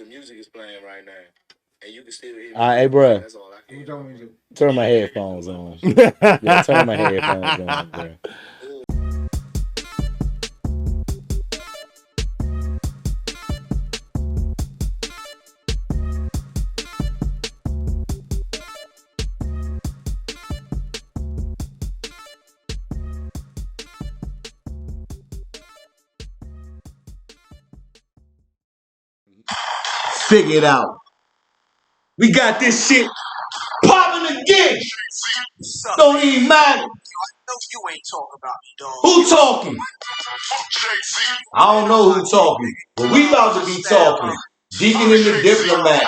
the music is playing right now, and you can still hear me. All right, hey, bro. That's all I can. Turn my headphones on. Yeah, turn my headphones on, bro. Figure it out. We got this shit popping again. Don't even matter. You ain't talking about me, dog. Who talking? I don't know who talking, but we about to be talking. Deakkon and the Diplomat.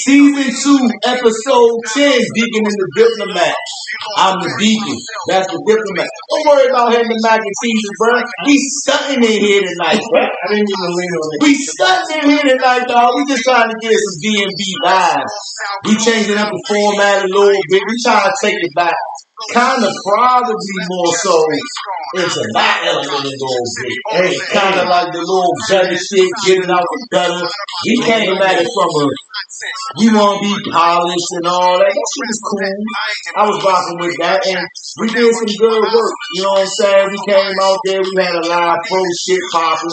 Season 2, episode 10, Deakkon and the Diplomat. I'm the Deakkon. That's the Diplomat. Don't worry about having the mac and cheese, bro. We stunting in here tonight, bro. I didn't even lean on it. We stunting in here tonight, dog. We just trying to get some DND vibes. We changing up the format a little bit. We trying to take it back. Kind of probably more so into my element a little bit. Hey, kind of like the little gutter shit, getting out the gutter. We came at it from a, we want to be polished and all that. That shit was cool. I was rocking with that, and we did some good work. You know what I'm saying? We came out there, we had a lot of pro shit popping.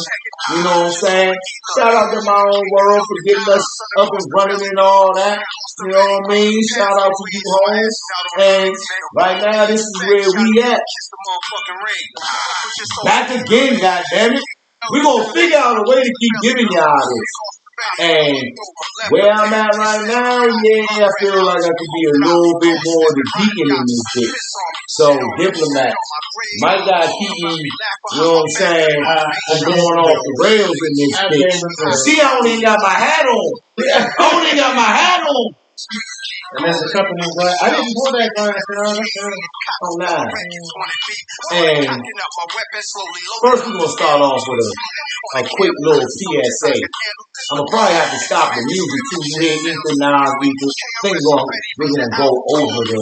You know what I'm saying? Shout out to my own world for getting us up and running and all that. You know what I mean? Shout out to you homes. And right now, this is where we at. Back again, goddammit. We're going to figure out a way to keep giving y'all this. And where I'm at right now, yeah, I feel like I could be a little bit more the Deakkon in this shit. So, Diplomat, might gotta keep me, you know what I'm saying, from going off the rails in this bitch. See, I don't even got my hat on. I don't even got my hat on. And there's a company glass. I didn't pull that glass down. Oh, nah. And first, we're going to start off with a quick little PSA. I'm going to probably have to stop the music too. You hear Ethan, Nas, Ethan. We're going to go over the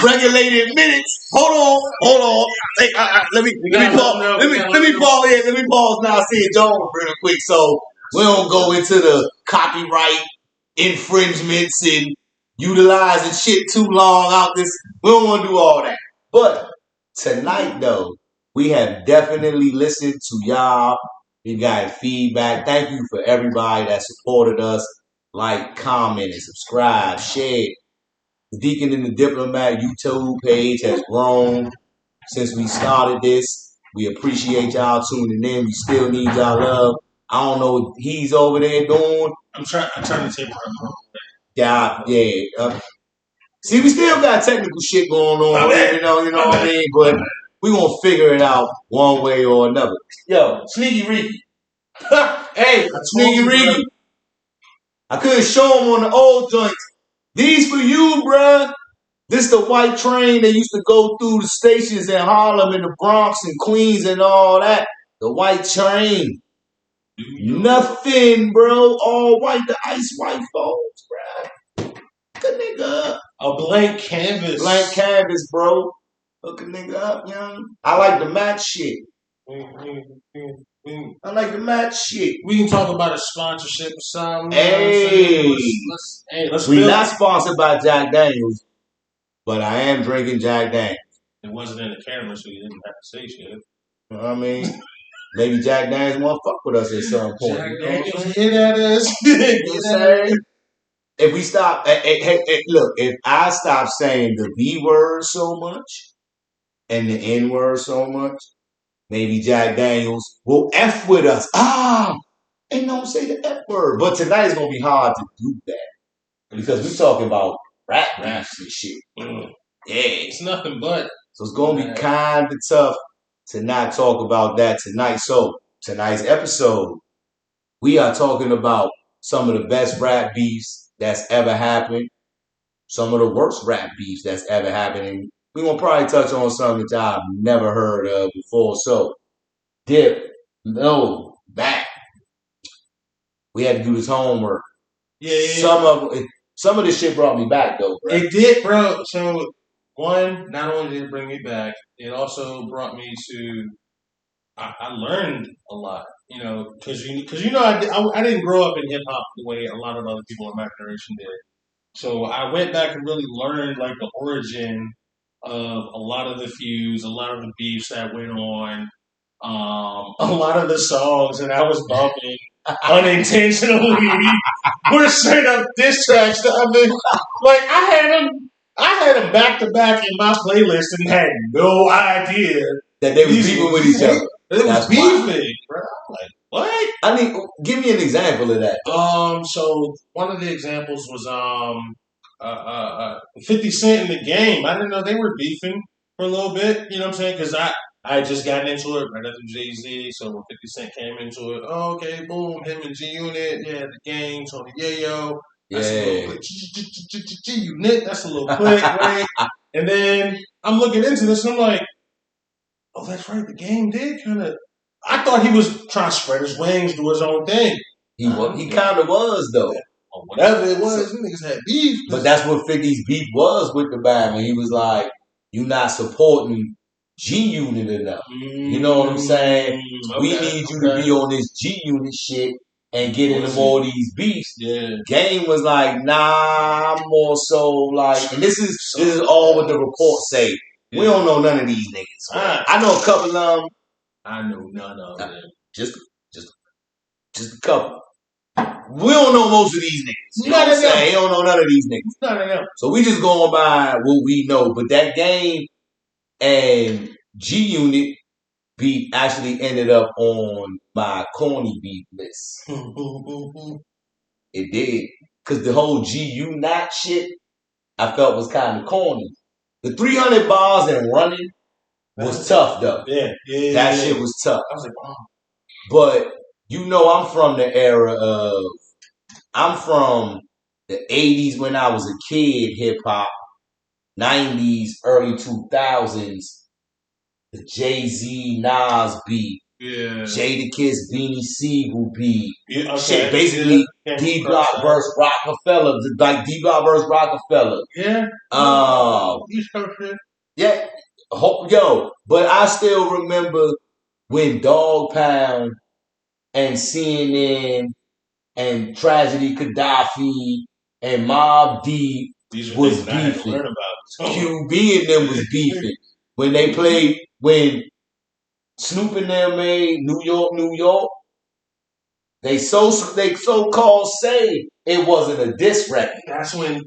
regulated minutes. Hold on. Hey, let me pause now. See it Jones real quick. So we don't go into the copyright infringements and utilizing shit too long out this. We don't want to do all that. But tonight, though, we have definitely listened to y'all. We got feedback. Thank you for everybody that supported us. Like, comment, and subscribe, share. The Deakkon and the Diplomat YouTube page has grown since we started this. We appreciate y'all tuning in. We still need y'all love. I don't know what he's over there doing. I'm trying to take my Yeah. See, we still got technical shit going on. You know what I mean? But we gonna figure it out one way or another. Yo, Sneaky Ricky. Hey, Sneaky Ricky. I couldn't show him on the old joints. These for you, bruh. This the white train that used to go through the stations in Harlem and the Bronx and Queens and all that. The white train. Nothing, bro. All white, the ice white folks, bro. Hook a nigga up. A blank canvas. Blank canvas, bro. Hook a nigga up, young. I like the match shit. I like the match shit. We can talk about a sponsorship or something. Hey. Let's we not sponsored by Jack Daniels, but I am drinking Jack Daniels. It wasn't in the camera, so you didn't have to say shit. You know what I mean? Maybe Jack Daniels want to fuck with us at some point. Jack Daniels hit at us. You know what I'm saying? If we stop, look, if I stop saying the B word so much and the N word so much, maybe Jack Daniels will F with us. And don't say the F word. But tonight is going to be hard to do that because we're talking about raps and shit. Yeah. It's nothing but. So it's going to be kind of tough to not talk about that tonight. So tonight's episode, we are talking about some of the best rap beefs that's ever happened, some of the worst rap beefs that's ever happened. And we're going to probably touch on something that y'all never heard of before. So, back. We had to do this homework. Yeah. Some of this shit brought me back, though, bro. It did, bro. So, one, not only did it bring me back, it also brought me to, I learned a lot. you know, because I didn't grow up in hip hop the way a lot of other people in my generation did. So I went back and really learned like the origin of a lot of the feuds, a lot of the beefs that went on, a lot of the songs that I was bumping unintentionally were straight up diss tracks. I mean, like I had them back to back in my playlist and had no idea that they was beefing with each other. It was beefing, bro. Like, what? I mean, give me an example of that. So one of the examples was 50 Cent in the Game. I didn't know they were beefing for a little bit. You know what I'm saying? Because I had just gotten into it right after Jay-Z. So when 50 Cent came into it, okay, boom, him and G Unit, yeah, the Game, Tony Yayo. That's a little G Unit. That's a little quick, right? And then I'm looking into this and I'm like, oh, that's right. The Game did kind of. I thought he was trying to spread his wings, do his own thing. He kind of was though. Or whatever it was, these niggas had beef. But that's what 50's beef was with the band when he was like, "You not supporting G Unit enough." You know what I'm saying? We need you to be on this G Unit shit and get into all these beefs. Yeah. Game was like, "Nah, I'm more so like," and this is all what the reports say. Yeah. We don't know none of these niggas. I know a couple of them. I know none of them. Just a couple. We don't know most of these niggas. You know what I'm saying? We don't know none of these niggas. None of them. So we just going by what we know. But that Game and G Unit beat actually ended up on my corny beat list. It did. Because the whole G-Unit shit I felt was kind of corny. The 300 bars and running was tough though. Yeah. That shit was tough. I was like, oh. But you know I'm from the era of, I'm from the 80s when I was a kid, hip hop, 90s, early 2000s, the Jay-Z, Nas beat, Jadakiss, Beanie Siegel beat, shit, basically D-Block versus Rockefeller, like D-Block versus Rockefeller. Yeah. East Coast shit. Yeah. Yo, but I still remember when Dog Pound and CNN and Tragedy Gaddafi and Mobb Deep was beefing. QB and them was beefing. When they played, when Snoop and them made New York, New York, they so-called say it wasn't a diss record. That's when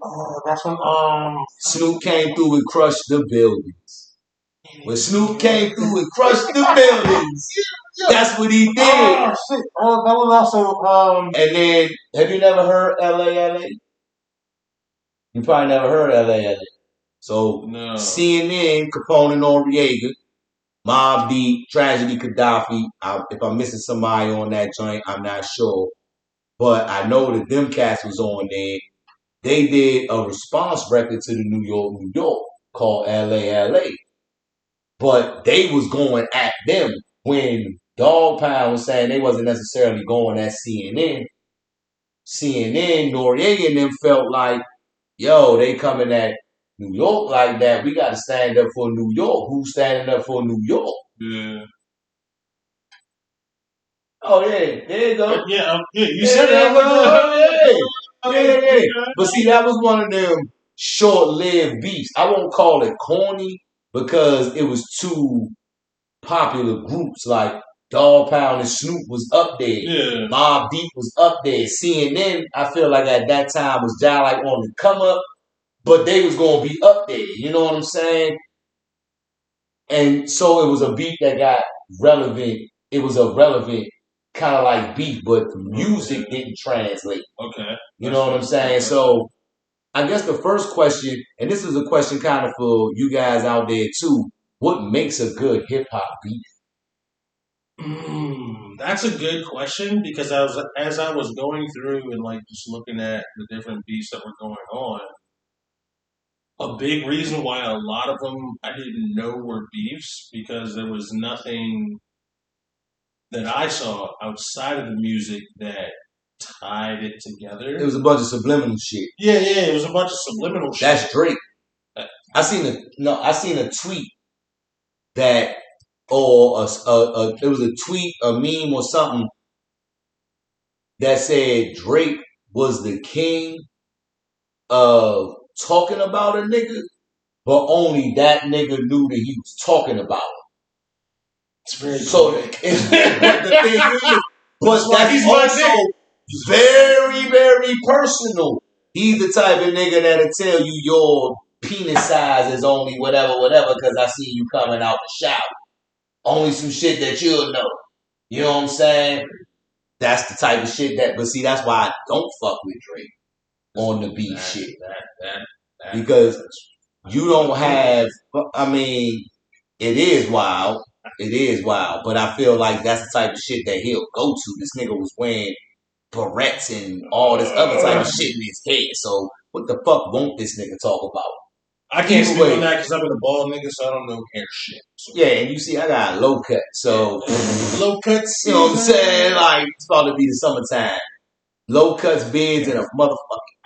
Snoop came through and crushed the buildings. When Snoop came through and crushed the buildings, that's what he did. Oh, shit. That was also And then, have you never heard LA? You probably never heard LA. So no. CNN, Capone and Noriega, Mobb Deep, Tragedy Gaddafi. If I'm missing somebody on that joint, I'm not sure. But I know that them cats was on there. They did a response record to the New York, New York called LA. But they was going at them when Dog Pound was saying they wasn't necessarily going at CNN. CNN, Noriega and them felt like, yo, they coming at New York like that. We got to stand up for New York. Who's standing up for New York? Yeah. Oh, yeah. There you go. Yeah, you said that. Yeah. But see, that was one of them short-lived beefs. I won't call it corny because it was two popular groups. Like Dog Pound and Snoop was up there. Yeah. Mobb Deep was up there. CNN, I feel like at that time was down like on the come up, but they was gonna be up there. You know what I'm saying? And so it was a beat that got relevant. It was a relevant kind of like beat, but the music didn't translate. Okay. You know what I'm saying? So I guess the first question, and this is a question kind of for you guys out there too, what makes a good hip hop beat? That's a good question because as I was going through and like just looking at the different beats that were going on, a big reason why a lot of them I didn't know were beefs because there was nothing that I saw outside of the music that tied it together. It was a bunch of subliminal shit. Yeah, it was a bunch of subliminal shit. That's Drake. I seen a tweet that or it was a tweet, a meme, or something that said Drake was the king of talking about a nigga, but only that nigga knew that he was talking about him. It's very So, quick. but the thing is, but that's also very, very personal. He's the type of nigga that'll tell you your penis size is only whatever, because I see you coming out the shower. Only some shit that you'll know. You know what I'm saying? That's the type of shit but see, that's why I don't fuck with Drake on the beat shit. Because you don't have, I mean, it is wild. It is wild. But I feel like that's the type of shit that he'll go to. This nigga was wearing barrettes and all this other type of shit in his head. So what the fuck won't this nigga talk about? I can't speak on that because I've been a bald nigga, so I don't know hair shit. So. Yeah, and you see, I got a low cut, so low cuts. You know what I'm saying? Like it's about to be the summertime. Low cuts, beards, and a motherfucking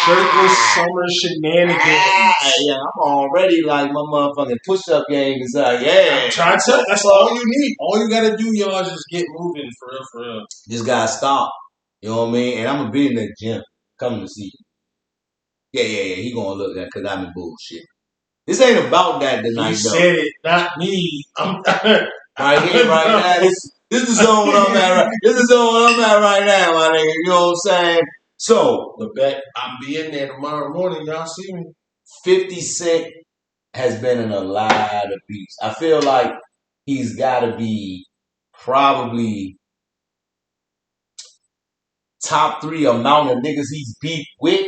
shirtless summer shenanigans. Yeah, I'm already like my motherfucking push-up game is yeah. I'm trying to tell. That's all you need. All you gotta do, y'all, is just get moving for real. Just gotta stop. You know what I mean? And I'm gonna be in the gym coming to see you. Yeah. He gonna look at because I'm in bullshit. This ain't about that tonight, you said it, not me. I'm right here, right now. This is the zone I'm at. Right. This is the zone I'm at right now, my nigga. You know what I'm saying? So the bet I'll be in there tomorrow morning. Y'all see me. 50 Cent has been in a lot of beats. I feel like he's got to be probably top 3 amount of niggas he's beat with.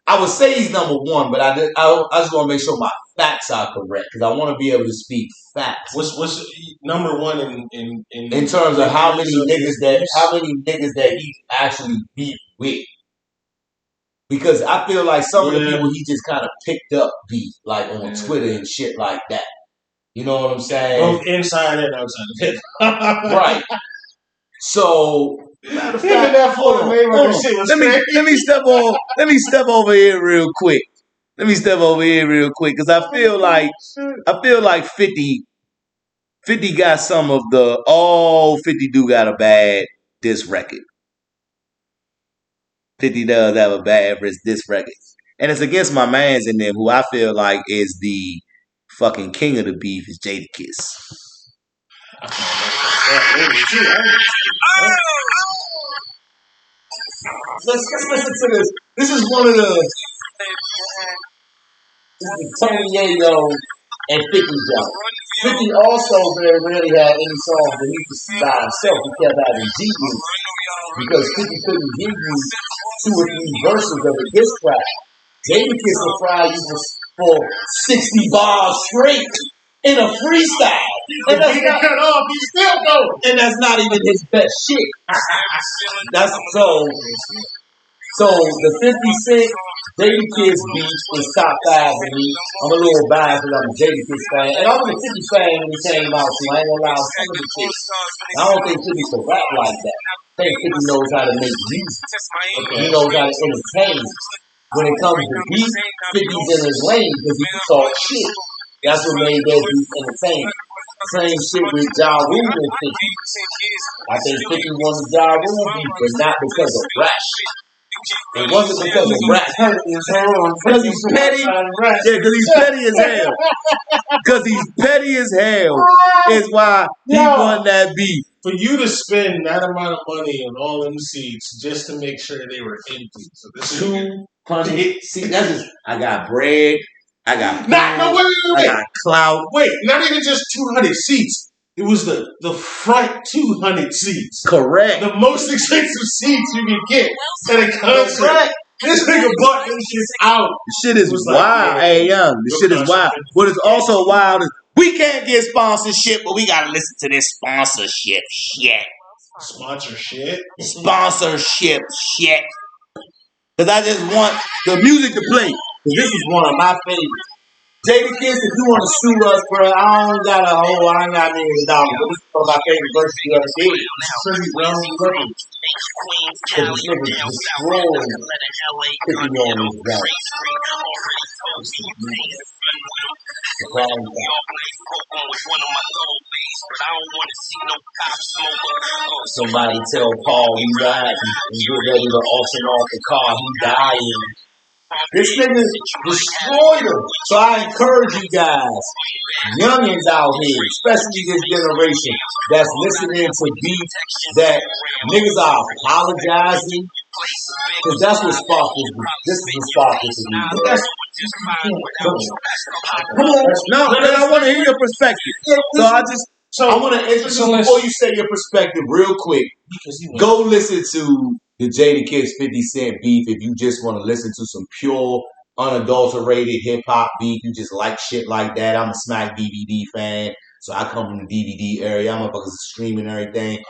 I would say he's number 1, but I just want to make sure my facts are correct because I want to be able to speak facts. What's number 1 in terms of how many niggas that he actually beat with? Because I feel like some of the people he just kind of picked up beat like on Twitter and shit like that. You know what I'm saying? Both inside and outside of it. Right. So matter of fact, let me step over here real quick. Because I feel like 50 got some of the 50 do got a bad diss record. 50 does have a bad diss record. And it's against my mans in them who I feel like is the fucking king of the beef is Jadakiss. Let's listen to this. This is one of the Tony Yayo and 50 job. 50 also very rarely had any songs that he was by himself. He kept having G-Beats because 50 couldn't give you 2 or 3 verses of a diss track. Jadakiss will fry you for 60 bars straight in a freestyle. And that's not cut off, he's still going. And that's not even his best shit. That's so the 50 Cent Jadakiss beat is top 5 for me. I'm a little biased because I'm a Jadakiss fan. And I was a 50 fan when he came out, so I ain't gonna lie on some of the shit. I don't think 50 can rap like that. I think 50 knows how to make music. He knows how to entertain. When it comes to beat, 50's in his lane because he can talk shit. That's what made that beat entertaining. Same shit with Ja Rule and 50. I think 50 won the Ja Rule beat, but not because of rap. It wasn't because of rap. Because he's petty. Yeah, because he's petty as hell. Because he's petty as hell is why he won that beat. For you to spend that amount of money on all them seats just to make sure they were empty. So this 200 seats. That's just, I got bread. I got wait. I got clout. Wait, not even just 200 seats. It was the front 200 seats. Correct. The most expensive seats you can get at a concert. Correct. This nigga bought this shit out. The shit is wild. Hey, young. The shit is wild. What is also wild is we can't get sponsorship, but we gotta listen to this sponsorship shit. Sponsorship shit. Because I just want the music to play. Because this is one of my favorites. Jadakiss, if you want to sue us, bro, I ain't got millions of dollars. But this is one of my favorite verses you ever did. Because this nigga destroyed 50 on this guy. Somebody tell Paul he died and get ready to auction off the car. He dying. This nigga destroyed him. So I encourage you guys, youngins out here, especially this generation that's listening to beats that niggas are apologizing. Because that's what sparked this. This is what sparked this. Come on. No, I want to hear your perspective. So I want to introduce before you say your perspective real quick. Go listen to the Jadakiss 50 Cent beef if you just want to listen to some pure, unadulterated hip hop beef. You just like shit like that. I'm a Smack DVD fan, so I come from the DVD area. I'm motherfuckers streaming everything.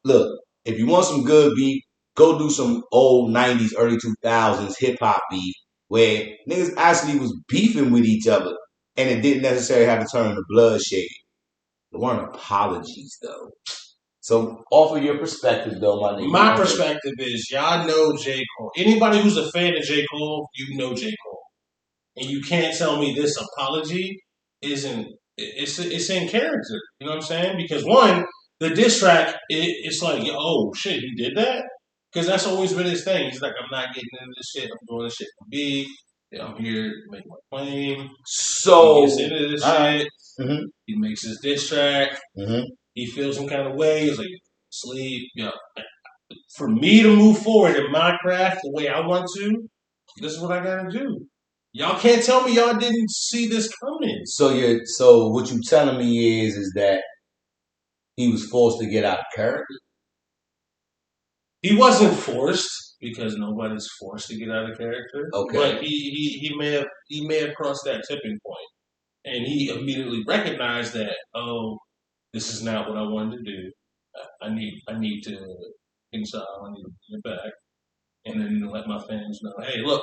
Look, if you want some good beef, go do some old 90s, early 2000s hip hop beef where niggas actually was beefing with each other and it didn't necessarily have to turn into bloodshed. There weren't apologies though. So offer your perspective though, my nigga. My perspective is y'all know J. Cole. Anybody who's a fan of J. Cole, you know J. Cole. And you can't tell me this apology isn't it's in character. You know what I'm saying? Because one, the diss track, it's like, oh shit, he did that? Because that's always been his thing. He's like, I'm not getting into this shit. I'm doing this shit for me. I'm here to make my claim. So he gets into this shit. Mm-hmm. He makes his diss track. Mm-hmm. He feels some kind of way. He's like, sleep. Yeah. For me to move forward in my craft the way I want to, this is what I gotta do. Y'all can't tell me y'all didn't see this coming. So what you telling me is that he was forced to get out of character? He wasn't forced because nobody's forced to get out of character. Okay. But he may have crossed that tipping point. And he immediately recognized that, oh, this is not what I wanted to do. I need to reconcile. I need to bring it back. And then let my fans know, hey, look,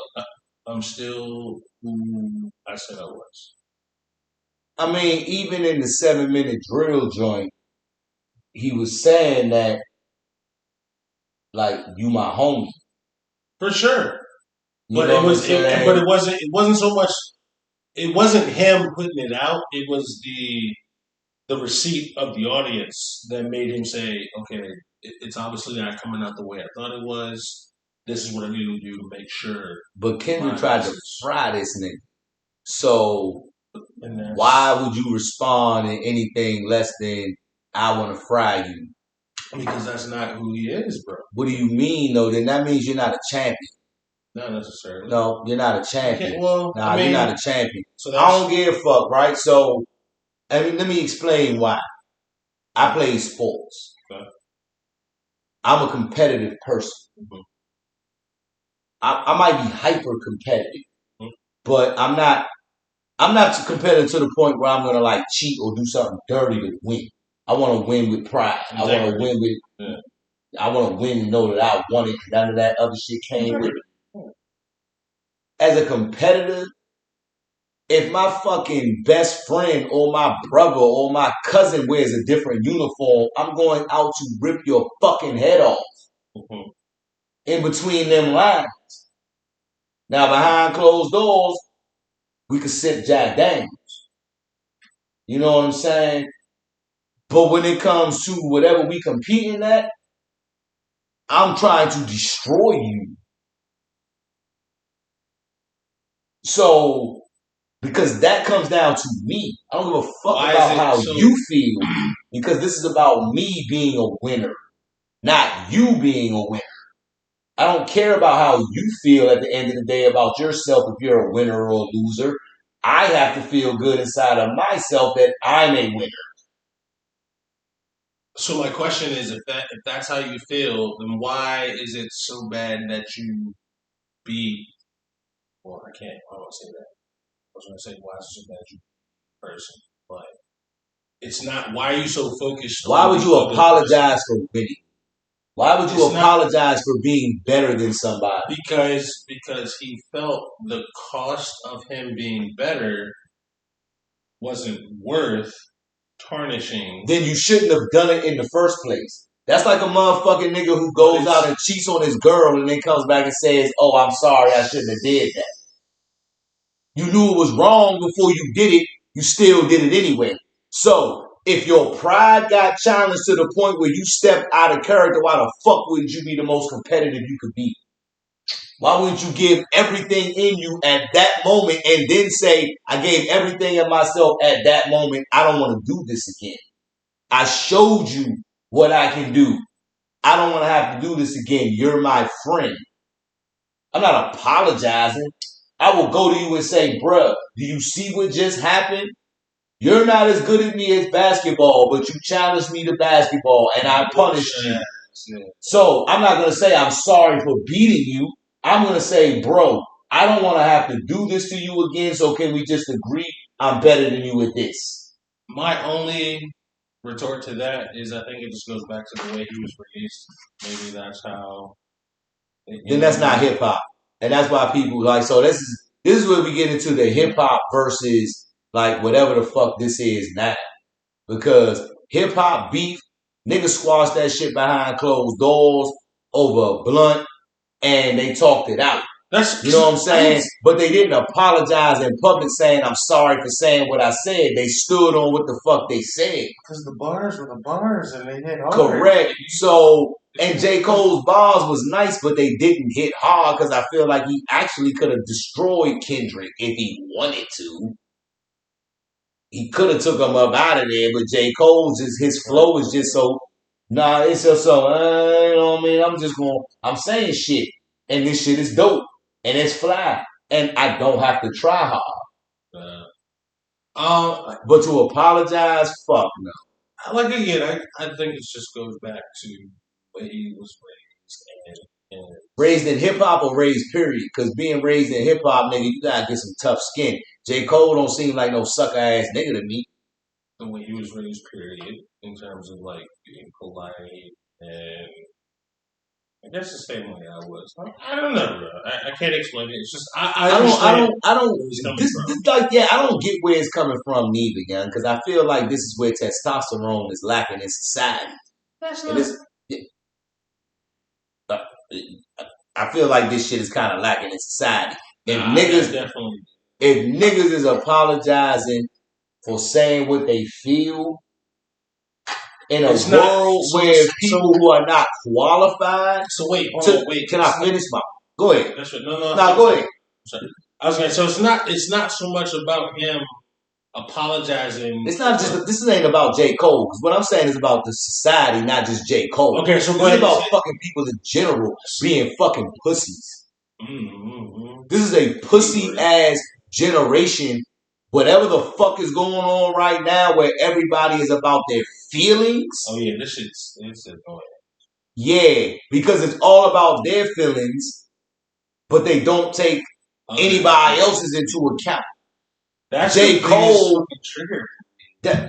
I'm still who I said I was. I mean, even in the 7-minute drill joint, he was saying that, like, you my homie. For sure. But it wasn't so much. It wasn't him putting it out. It was the receipt of the audience that made him say, okay, it's obviously not coming out the way I thought it was. This is what I need to do to make sure. But Kendrick tried to fry this nigga. So why would you respond in anything less than I want to fry you? Because that's not who he is, bro. What do you mean, though? Then that means you're not a champion. Not necessarily. No, you're not a champion. You're not a champion. So I don't give a fuck, right? So, let me explain why. I play sports. Okay. I'm a competitive person. Mm-hmm. I might be hyper competitive, but I'm not competitive to the point where I'm gonna like cheat or do something dirty to win. I want to win with pride. Exactly. I want to win with. I want to win and know that I won it. None of that other shit came with it. As a competitor, if my fucking best friend or my brother or my cousin wears a different uniform, I'm going out to rip your fucking head off. Mm-hmm. In between them lines. Now, behind closed doors, we could sip Jack Daniels. You know what I'm saying? But when it comes to whatever we competing at, I'm trying to destroy you. So, because that comes down to me. I don't give a fuck about how you feel. Because this is about me being a winner, not you being a winner. I don't care about how you feel at the end of the day about yourself if you're a winner or a loser. I have to feel good inside of myself that I'm a winner. So my question is, if that's how you feel, then why is it so bad that you beat? Well, I don't want to say that. I was going to say why is it so bad you person, but it's not. Why are you so focused? Why would you apologize for winning? Why would you apologize for being better than somebody? Because he felt the cost of him being better wasn't worth tarnishing. Then you shouldn't have done it in the first place. That's like a motherfucking nigga who goes out and cheats on his girl and then comes back and says, oh, I'm sorry, I shouldn't have did that. You knew it was wrong before you did it. You still did it anyway. So, if your pride got challenged to the point where you stepped out of character, why the fuck wouldn't you be the most competitive you could be? Why wouldn't you give everything in you at that moment and then say, I gave everything in myself at that moment. I don't want to do this again. I showed you what I can do. I don't want to have to do this again. You're my friend. I'm not apologizing. I will go to you and say, bruh, do you see what just happened? You're not as good at me as basketball, but you challenged me to basketball and I punished you. So I'm not going to say I'm sorry for beating you. I'm going to say, bro, I don't want to have to do this to you again, so can we just agree I'm better than you at this? My only retort to that is I think it just goes back to the way he was raised. Maybe that's how. Then that's not hip hop. And that's why people like, so this is where we get into the hip hop versus like whatever the fuck this is now. Because hip hop beef, niggas squashed that shit behind closed doors over a blunt and they talked it out. You know what I'm saying? But they didn't apologize in public saying, I'm sorry for saying what I said. They stood on what the fuck they said. Because the bars were the bars and they hit hard. Correct. So, and J. Cole's bars was nice, but they didn't hit hard because I feel like he actually could have destroyed Kendrick if he wanted to. He could have took him up out of there, but J. Cole's, his flow is just so, it's just so, you know what I mean? I'm saying shit. And this shit is dope. And it's fly. And I don't have to try hard. But to apologize, fuck no. Like again, I think it just goes back to where he was raised. And raised in hip hop or raised period? Because being raised in hip hop, nigga, you gotta get some tough skin. J. Cole don't seem like no sucker ass nigga to me. The way he was raised, period, in terms of like being polite and I guess the same way I was. I don't know, bro. I can't explain it. It's just I don't. I don't get where it's coming from neither, young. Because I feel like this is where testosterone is lacking in society. That's not. I feel like this shit is kind of lacking in society. If niggas is apologizing for saying what they feel in a world where people who are not qualified. So wait. Can I finish my? Go ahead. That's right. No. Go ahead. Sorry. I was gonna. So it's not so much about him apologizing. It's not just. This ain't about J. Cole. Because what I'm saying is about the society, not just J. Cole. Okay, so it's about fucking people in general being fucking pussies. Mm-hmm. This is a pussy ass generation. Whatever the fuck is going on right now, where everybody is about their feelings. Oh yeah, this shit's annoying. Yeah, because it's all about their feelings, but they don't take anybody else's into account. That's J. Cole. Trigger.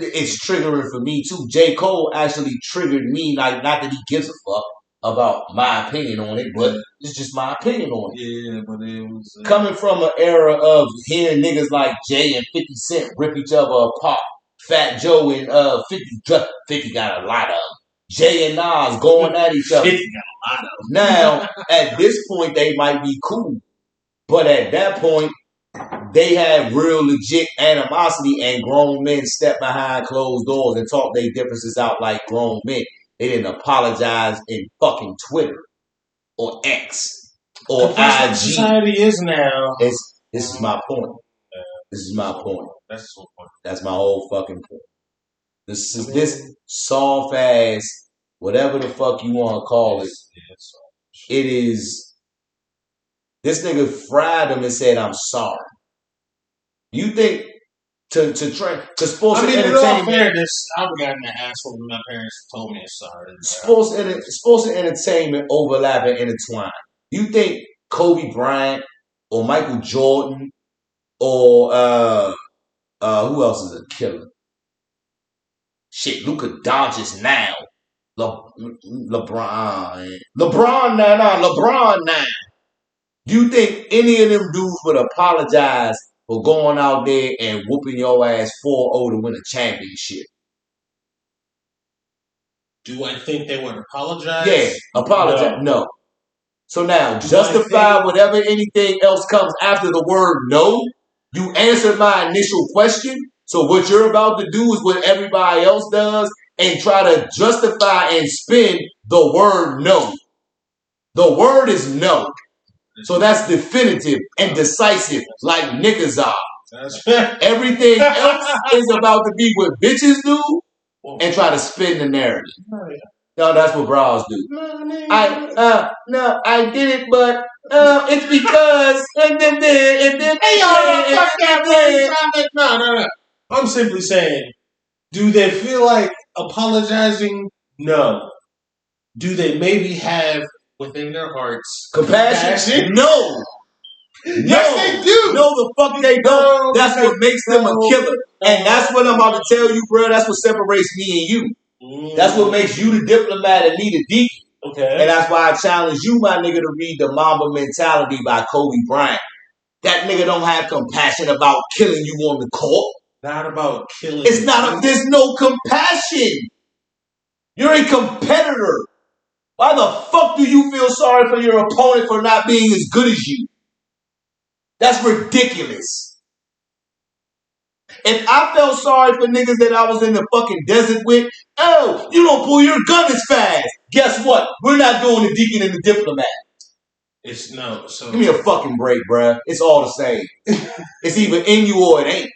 It's triggering for me too. J. Cole actually triggered me, like not that he gives a fuck about my opinion on it, but it's just my opinion on it. Yeah, but it was coming from an era of hearing niggas like Jay and 50 Cent rip each other apart. Fat Joe and 50 got a lot of them. Jay and Nas going at each other. 50 got a lot of them. Now, at this point, they might be cool, but at that point, they had real legit animosity, and grown men stepped behind closed doors and talked their differences out like grown men. They didn't apologize in fucking Twitter or X or IG. That's what society is now. This is my point. This is my point. That's the point. That's my whole fucking point. This soft ass, whatever the fuck you want to call it. It is. This nigga fried him and said, "I'm sorry." You think to train to sports and entertainment? In all fairness, I've gotten an asshole when my parents told me sorry. Sports and entertainment overlap and intertwine. You think Kobe Bryant or Michael Jordan or who else is a killer? Shit, Luka Doncic now. LeBron now. Do you think any of them dudes would apologize for going out there and whooping your ass 4-0 to win a championship? Do I think they would apologize? Yeah, apologize. No. So now, justify whatever anything else comes after the word no. You answered my initial question. So what you're about to do is what everybody else does and try to justify and spin the word no. The word is no. So that's definitive and decisive, like niggas are. Everything else is about to be what bitches do and try to spin the narrative. No, that's what bras do. I did it, but it's because and then Hey, y'all, fuck that, no. I'm simply saying, do they feel like apologizing? No. Do they maybe have within their hearts compassion? No. Yes, they do. No, the fuck they don't. That's what makes them a killer. And that's what I'm about to tell you, bro. That's what separates me and you. That's what makes you the diplomat and me the Deakkon. Okay. And that's why I challenge you, my nigga, to read The Mamba Mentality by Kobe Bryant. That nigga don't have compassion about killing you on the court. Not about killing. It's not. There's no compassion. You're a competitor. Why the fuck do you feel sorry for your opponent for not being as good as you? That's ridiculous. If I felt sorry for niggas that I was in the fucking desert with, oh, you don't pull your gun as fast. Guess what? We're not doing the Deakkon and the Diplomat. It's no. So give me a fucking break, bruh. It's all the same. It's either in you or it ain't.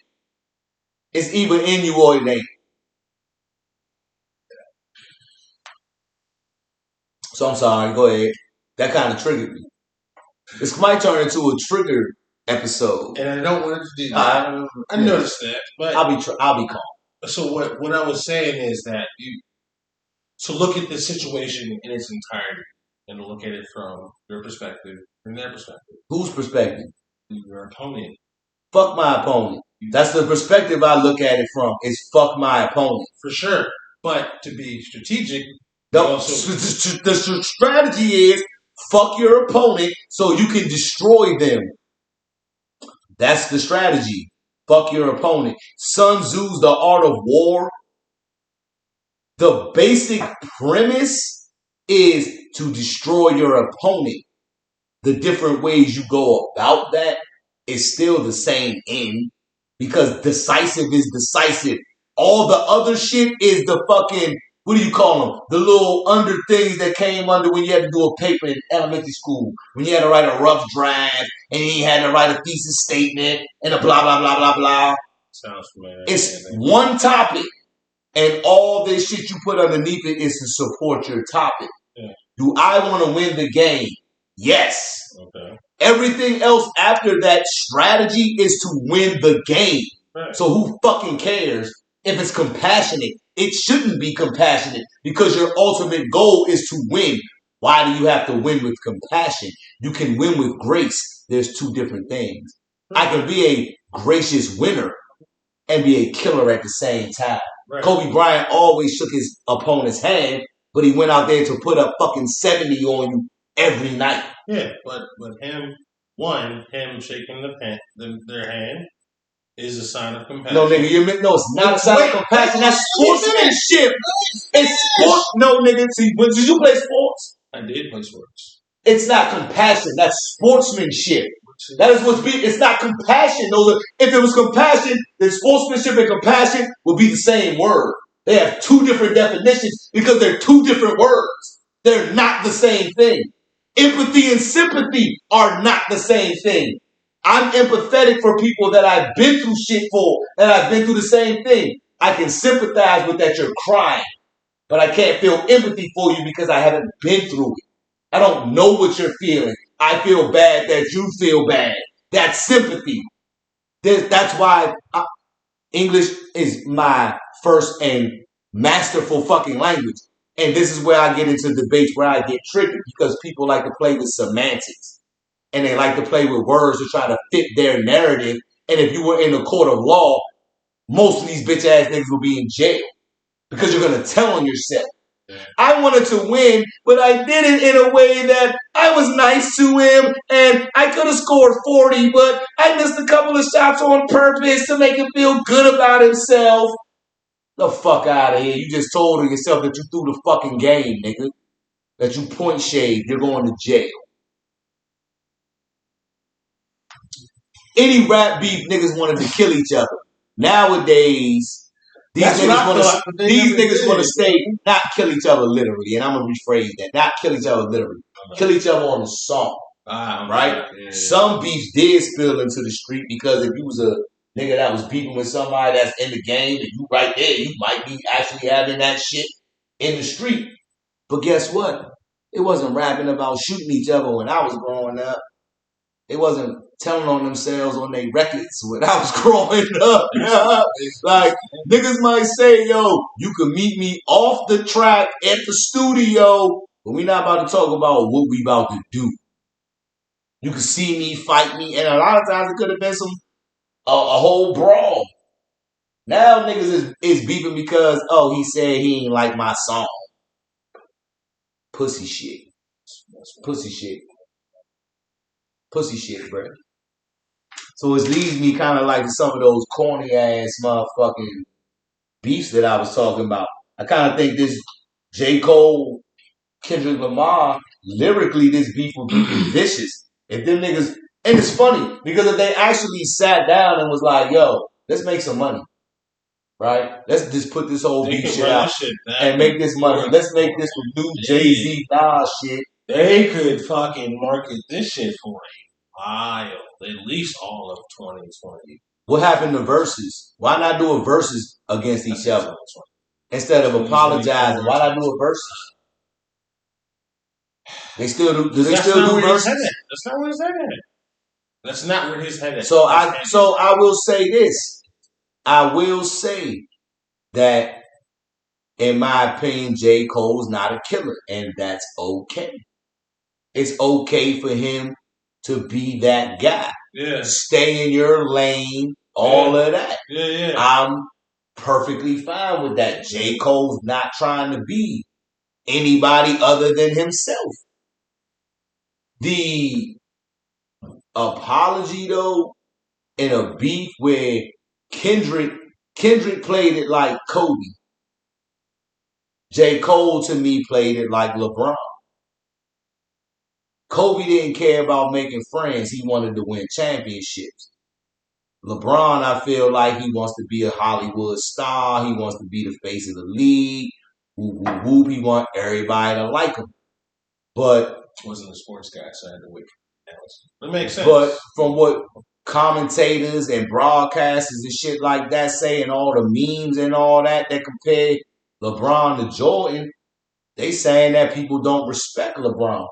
It's either in you or it ain't. So I'm sorry. Go ahead. That kind of triggered me. This might turn into a trigger episode, and I don't want it to do that. I noticed that, but I'll be calm. So what I was saying is that to look at the situation in its entirety and look at it from your perspective, from their perspective. Whose perspective? Your opponent. Fuck my opponent. That's the perspective I look at it from. Is fuck my opponent for sure. But to be strategic, the strategy is fuck your opponent so you can destroy them. That's the strategy. Fuck your opponent. Sun Tzu's The Art of War. The basic premise is to destroy your opponent. The different ways you go about that is still the same end because decisive is decisive. All the other shit is the fucking, what do you call them? The little under things that came under when you had to do a paper in elementary school. When you had to write a rough draft and you had to write a thesis statement and a blah, blah, blah, blah, blah. Sounds familiar. It's one topic and all this shit you put underneath it is to support your topic. Yeah. Do I want to win the game? Yes. Okay. Everything else after that strategy is to win the game. Right. So who fucking cares if it's compassionate? It shouldn't be compassionate because your ultimate goal is to win. Why do you have to win with compassion? You can win with grace. There's two different things. Right. I can be a gracious winner and be a killer at the same time. Right. Kobe Bryant always shook his opponent's hand, but he went out there to put up fucking 70 on you every night. Yeah, but him shaking their hand is a sign of compassion. No, nigga, it's not a sign of compassion. That's sportsmanship. It's sport. No, nigga. See, did you play sports? I did play sports. It's not compassion. That's sportsmanship. That is what's being. It's not compassion. No, if it was compassion, then sportsmanship and compassion would be the same word. They have two different definitions because they're two different words. They're not the same thing. Empathy and sympathy are not the same thing. I'm empathetic for people that I've been through shit for, that I've been through the same thing. I can sympathize with that you're crying, but I can't feel empathy for you because I haven't been through it. I don't know what you're feeling. I feel bad that you feel bad. That's sympathy. That's why English is my first and masterful fucking language. And this is where I get into debates where I get triggered because people like to play with semantics. And they like to play with words to try to fit their narrative. And if you were in a court of law, most of these bitch ass niggas will be in jail because you're going to tell on yourself. I wanted to win, but I did it in a way that I was nice to him and I could have scored 40, but I missed a couple of shots on purpose to make him feel good about himself. The fuck out of here. You just told yourself that you threw the fucking game, nigga. That you point shade. You're going to jail. Any rap beef niggas wanted to kill each other. Nowadays, these That's what I thought, but they never niggas want to did. stay, not kill each other literally, and I'm going to rephrase that. Not kill each other literally. Kill each other on the song. Right? Yeah. Some beefs did spill into the street because if you was a nigga that was beefing with somebody that's in the game and you right there, you might be actually having that shit in the street. But guess what? It wasn't rapping about shooting each other when I was growing up. They wasn't telling on themselves on their records when I was growing up. Like, niggas might say, yo, you can meet me off the track at the studio, but we not about to talk about what we about to do. You can see me, fight me, and a lot of times it could have been a whole brawl. Now niggas is beefing because, oh, he said he ain't like my song. Pussy shit. Pussy shit. Pussy shit, bro. So it leads me kind of like to some of those corny ass motherfucking beefs that I was talking about. I kind of think this J. Cole, Kendrick Lamar, lyrically this beef would be vicious. If them niggas, and it's funny because if they actually sat down and was like, yo, let's make some money. Right? Let's just put this whole beef shit out and make this money. Let's make this with new Jay-Z Nas shit. They could fucking market this shit for a while. At least all of 2020. What happened to verses? Why not do a verses against each other? Instead of apologizing, why not do a verses? They still do. Do they still do verses? That's not where his head at. That's not where his head at. So I will say this. I will say that, in my opinion, J. Cole's not a killer, and that's okay. It's okay for him to be that guy. Yeah. Stay in your lane, all of that. Yeah. I'm perfectly fine with that. J. Cole's not trying to be anybody other than himself. The apology, though, in a beef where Kendrick played it like Kobe. J. Cole, to me, played it like LeBron. Kobe didn't care about making friends. He wanted to win championships. LeBron, I feel like he wants to be a Hollywood star. He wants to be the face of the league. Whoop, whoop, whoop. He wants everybody to like him. But wasn't a sports guy, so I had to wait. That makes sense. But from what commentators and broadcasters and shit like that say, and all the memes and all that compare LeBron to Jordan, they saying that people don't respect LeBron.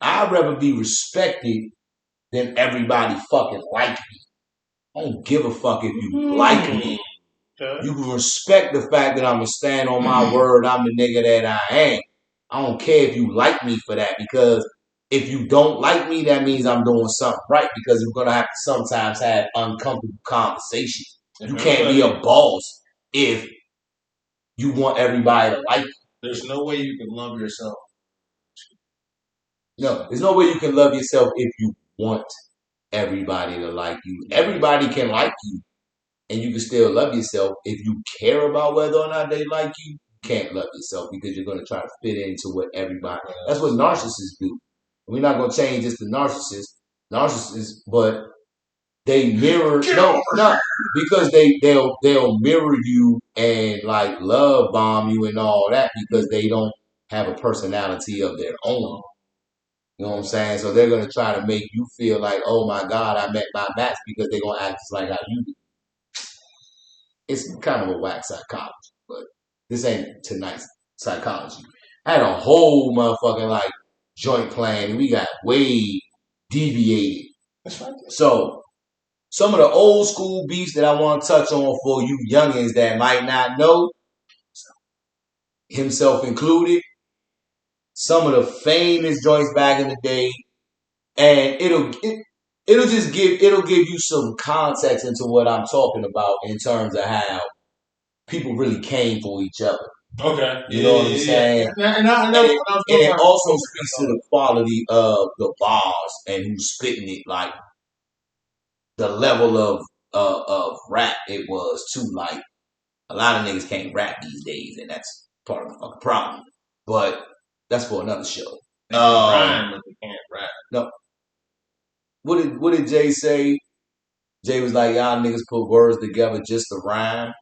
I'd rather be respected than everybody fucking like me. I don't give a fuck if you like me. Okay. You can respect the fact that I'm going to stand on my word. I'm the nigga that I am. I don't care if you like me for that, because if you don't like me, that means I'm doing something right, because we're going to have to sometimes have uncomfortable conversations. You can't be a boss if you want everybody to like you. There's no way you can love yourself. No, there's no way you can love yourself if you want everybody to like you. Everybody can like you, and you can still love yourself. If you care about whether or not they like you, you can't love yourself, because you're going to try to fit into what everybody. That's what narcissists do. We're not going to change just the narcissists, but they mirror. No, because they'll mirror you and like love bomb you and all that, because they don't have a personality of their own. You know what I'm saying? So they're going to try to make you feel like, oh my God, I met my match, because they're going to act just like how you do. It's kind of a whack psychology, but this ain't tonight's psychology. I had a whole motherfucking like joint plan, and we got way deviated. That's right. So some of the old school beefs that I want to touch on for you youngins that might not know, himself included, some of the famous joints back in the day, and it'll give you some context into what I'm talking about in terms of how people really came for each other. Okay. You know what I'm saying? And it also speaks to the quality of the bars and who's spitting it, like the level of rap it was too. Like, a lot of niggas can't rap these days, and that's part of the fucking problem. But that's for another show. They can rhyme, but they can't rap. No. What did Jay say? Jay was like, y'all niggas put words together just to rhyme.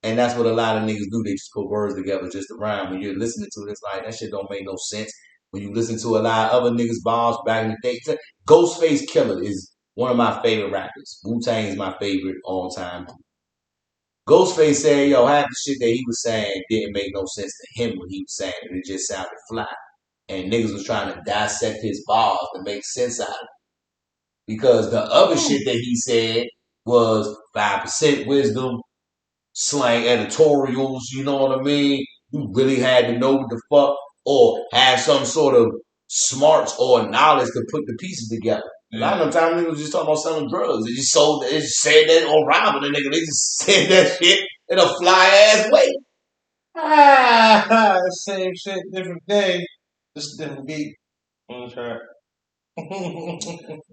And that's what a lot of niggas do. They just put words together just to rhyme. When you're listening to it, it's like, that shit don't make no sense. When you listen to a lot of other niggas' bars back in the day, Ghostface Killer is one of my favorite rappers. Wu-Tang is my favorite all time. Ghostface said, yo, half the shit that he was saying didn't make no sense to him when he was saying it. It just sounded fly. And niggas was trying to dissect his bars to make sense out of it. Because the other shit that he said was 5% wisdom, slang editorials, you know what I mean? You really had to know what the fuck or have some sort of smarts or knowledge to put the pieces together. A lot of the time niggas was just talking about selling drugs. They just said that or robbing a nigga. They just said that shit in a fly ass way. Same shit, different day. Just different beat. On the track.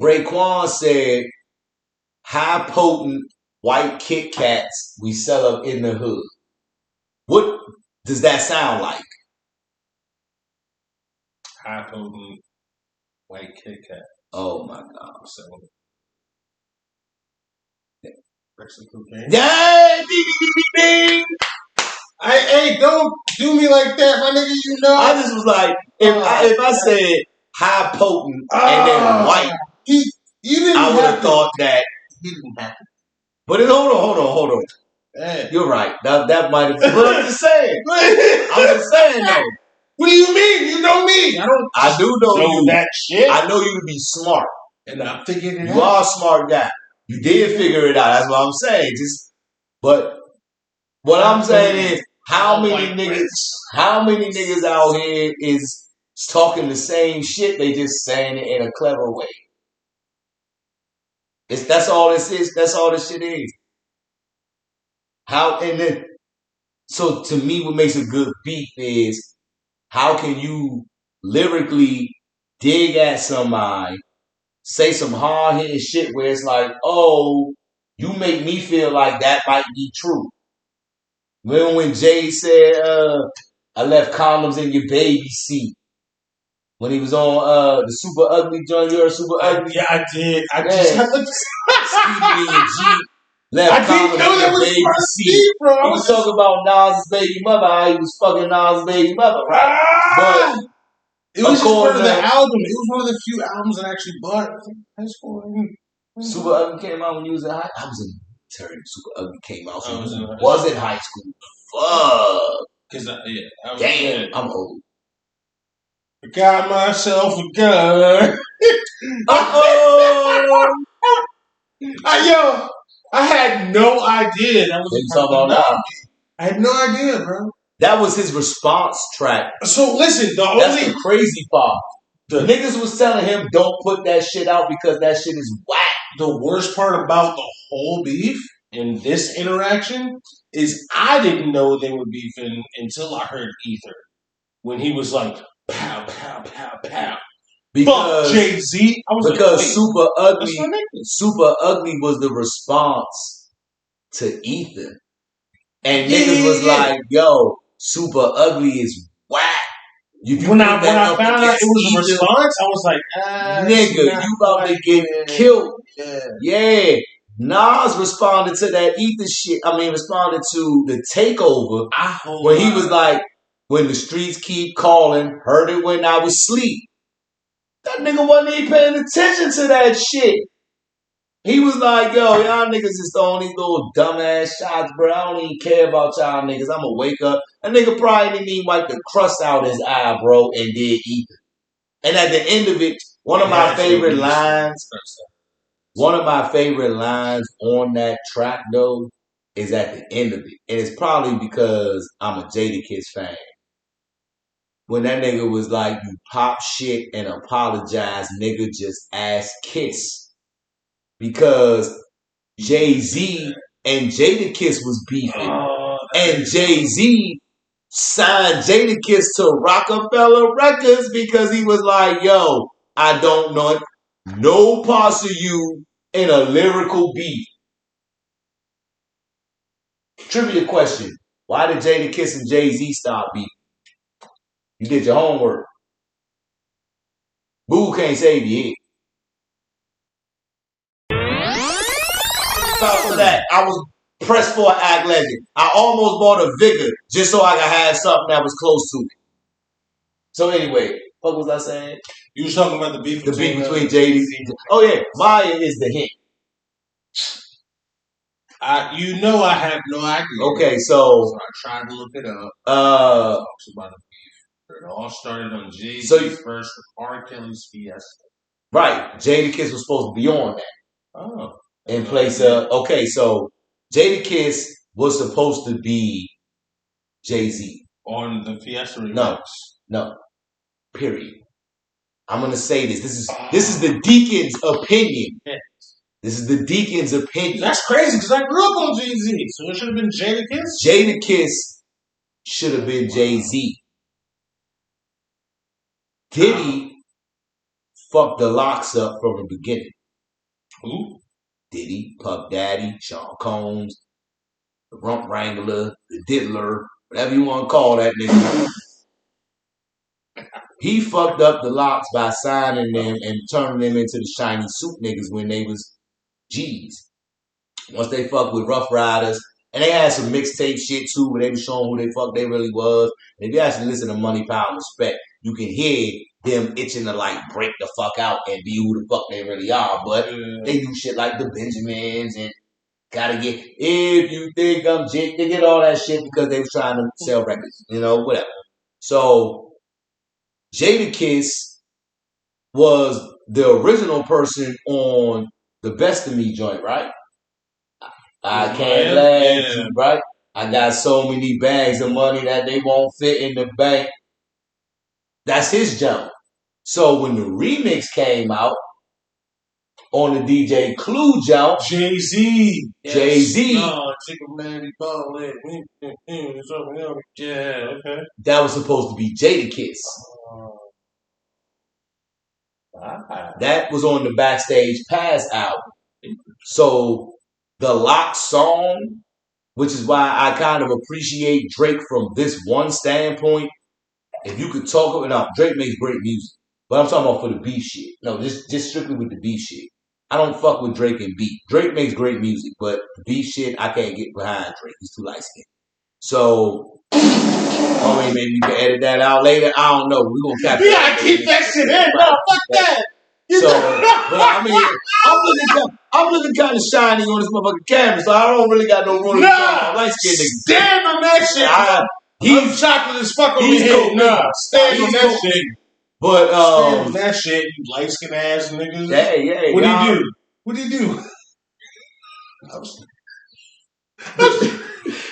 Raekwon said, high potent white Kit Kats we sell up in the hood. What does that sound like? High potent white Kit Kat. Oh my God. Yeah, ding. Hey, don't do me like that, my nigga. You know. I just was like, if I said high potent and then white, you didn't. I would have thought that. You didn't have to. But then, hold on. Yeah. You're right. That might have. But I'm just saying. Though. What do you mean? You know me. I do know you. That shit. I know you to be smart, and I'm figuring it out. You are a smart guy. You did figure it out. That's what I'm saying. But what I'm saying is, how many niggas out here is talking the same shit? They just saying it in a clever way. That's all this is. That's all this shit is. So to me, what makes a good beat is how can you lyrically dig at somebody, say some hard hitting shit where it's like, oh, you make me feel like that might be true. Remember when Jay said, I left condoms in your baby seat? When he was on the Super Ugly joint, you're super ugly. Yeah, I did. I speeding in your Jeep. Left condoms in your baby seat. Bro. He was talking about Nas's baby mother, how he was fucking Nas's baby mother, right? But it was just part of the album. It was one of the few albums I actually bought. High school. Super Ugly came out when you was in high school. I was in military. Super Ugly came out. So was in high school. Fuck. Damn, I'm old. I got myself a gun. Yo, I had no idea that was I had no idea, bro. That was his response track. So listen, that's the crazy part. The niggas was telling him, don't put that shit out because that shit is whack. The worst part about the whole beef in this interaction is I didn't know they were beefing until I heard Ether. When he was like, pow, pow, pow, pow. Because Jay-Z. Because Super Ugly was the response to Ether. And niggas was like, yo, Super Ugly is whack. When I found out it was a response, I was like, nigga, you about to get killed. Yeah. Nas responded to that Ether shit. Responded to the takeover when he was like, when the streets keep calling, heard it when I was asleep. That nigga wasn't even paying attention to that shit. He was like, yo, y'all niggas is throwing these little dumbass shots, bro. I don't even care about y'all niggas. I'm gonna wake up. That nigga probably didn't even wipe the crust out his eye, bro, and did Ether. And at the end of it, one of my favorite lines on that track, though, is at the end of it. And it's probably because I'm a Jadakiss fan. When that nigga was like, you pop shit and apologize, nigga, just ask Kiss. Because Jay-Z and Jadakiss was beefing. And Jay-Z signed Jadakiss to Rockefeller Records because he was like, yo, I don't know no parts of you in a lyrical beat. Trivia question. Why did Jadakiss and Jay-Z stop beefing? You did your homework. Boo can't save you here. Shout for that. I was pressed for an act legend. I almost bought a Vigor just so I could have something that was close to it. So anyway, what was I saying? You was talking about the beef between JD. Oh yeah, Maya is the hint. I have no idea. Okay, so I tried to look it up. Talks about the beef. It all started on Jay-Z's first with R. Kelly's Fiesta. Right, Jadakiss was supposed to be on that. Oh. In place of so Jadakiss was supposed to be Jay-Z on the Fiesta remix. No. Period. I'm gonna say this. This is the Deackon's opinion. This is the Deacon's opinion. That's crazy because I grew up on Jay-Z, so it should have been Jadakiss. Jadakiss should have been Jay-Z. Diddy fucked the locks up from the beginning. Who? Diddy, Puff Daddy, Sean Combs, the Rump Wrangler, the Diddler, whatever you want to call that nigga. He fucked up the locks by signing them and turning them into the shiny suit niggas when they was G's. Once they fucked with Rough Riders, and they had some mixtape shit too, where they was showing who they fuck they really was. And if you actually listen to Money, Power, and Respect, you can hear them itching to like break the fuck out and be who the fuck they really are. But they do shit like the Benjamins and gotta get, if you think I'm Jake, they get all that shit because they was trying to sell records, whatever. So Jadakiss was the original person on the Best of Me joint, right? I can't let you, right? I got so many bags of money that they won't fit in the bank. That's his jump. So when the remix came out on the DJ Clue jump, Jay-Z. No, yeah, okay. That was supposed to be Jadakiss. That was on the Backstage Pass album. So the Lock song, which is why I kind of appreciate Drake from this one standpoint. If you could talk about, Drake makes great music, but I'm talking about for the beef shit. No, just strictly with the beef shit. I don't fuck with Drake and beef. Drake makes great music, but the beef shit, I can't get behind Drake. He's too light skinned. So, maybe you can edit that out later. I don't know. We're gonna capture. Yeah, keep that shit in. No, fuck that. So, but I mean, I'm looking kind of shiny on this motherfucking camera, so I don't really got no room to light skinned niggas. Stand on that shit. He's chocolate as fuck on his head. Nah, stand on that shit. But stand on that shit, you light skinned ass niggas. Hey, what do you do? What do you do?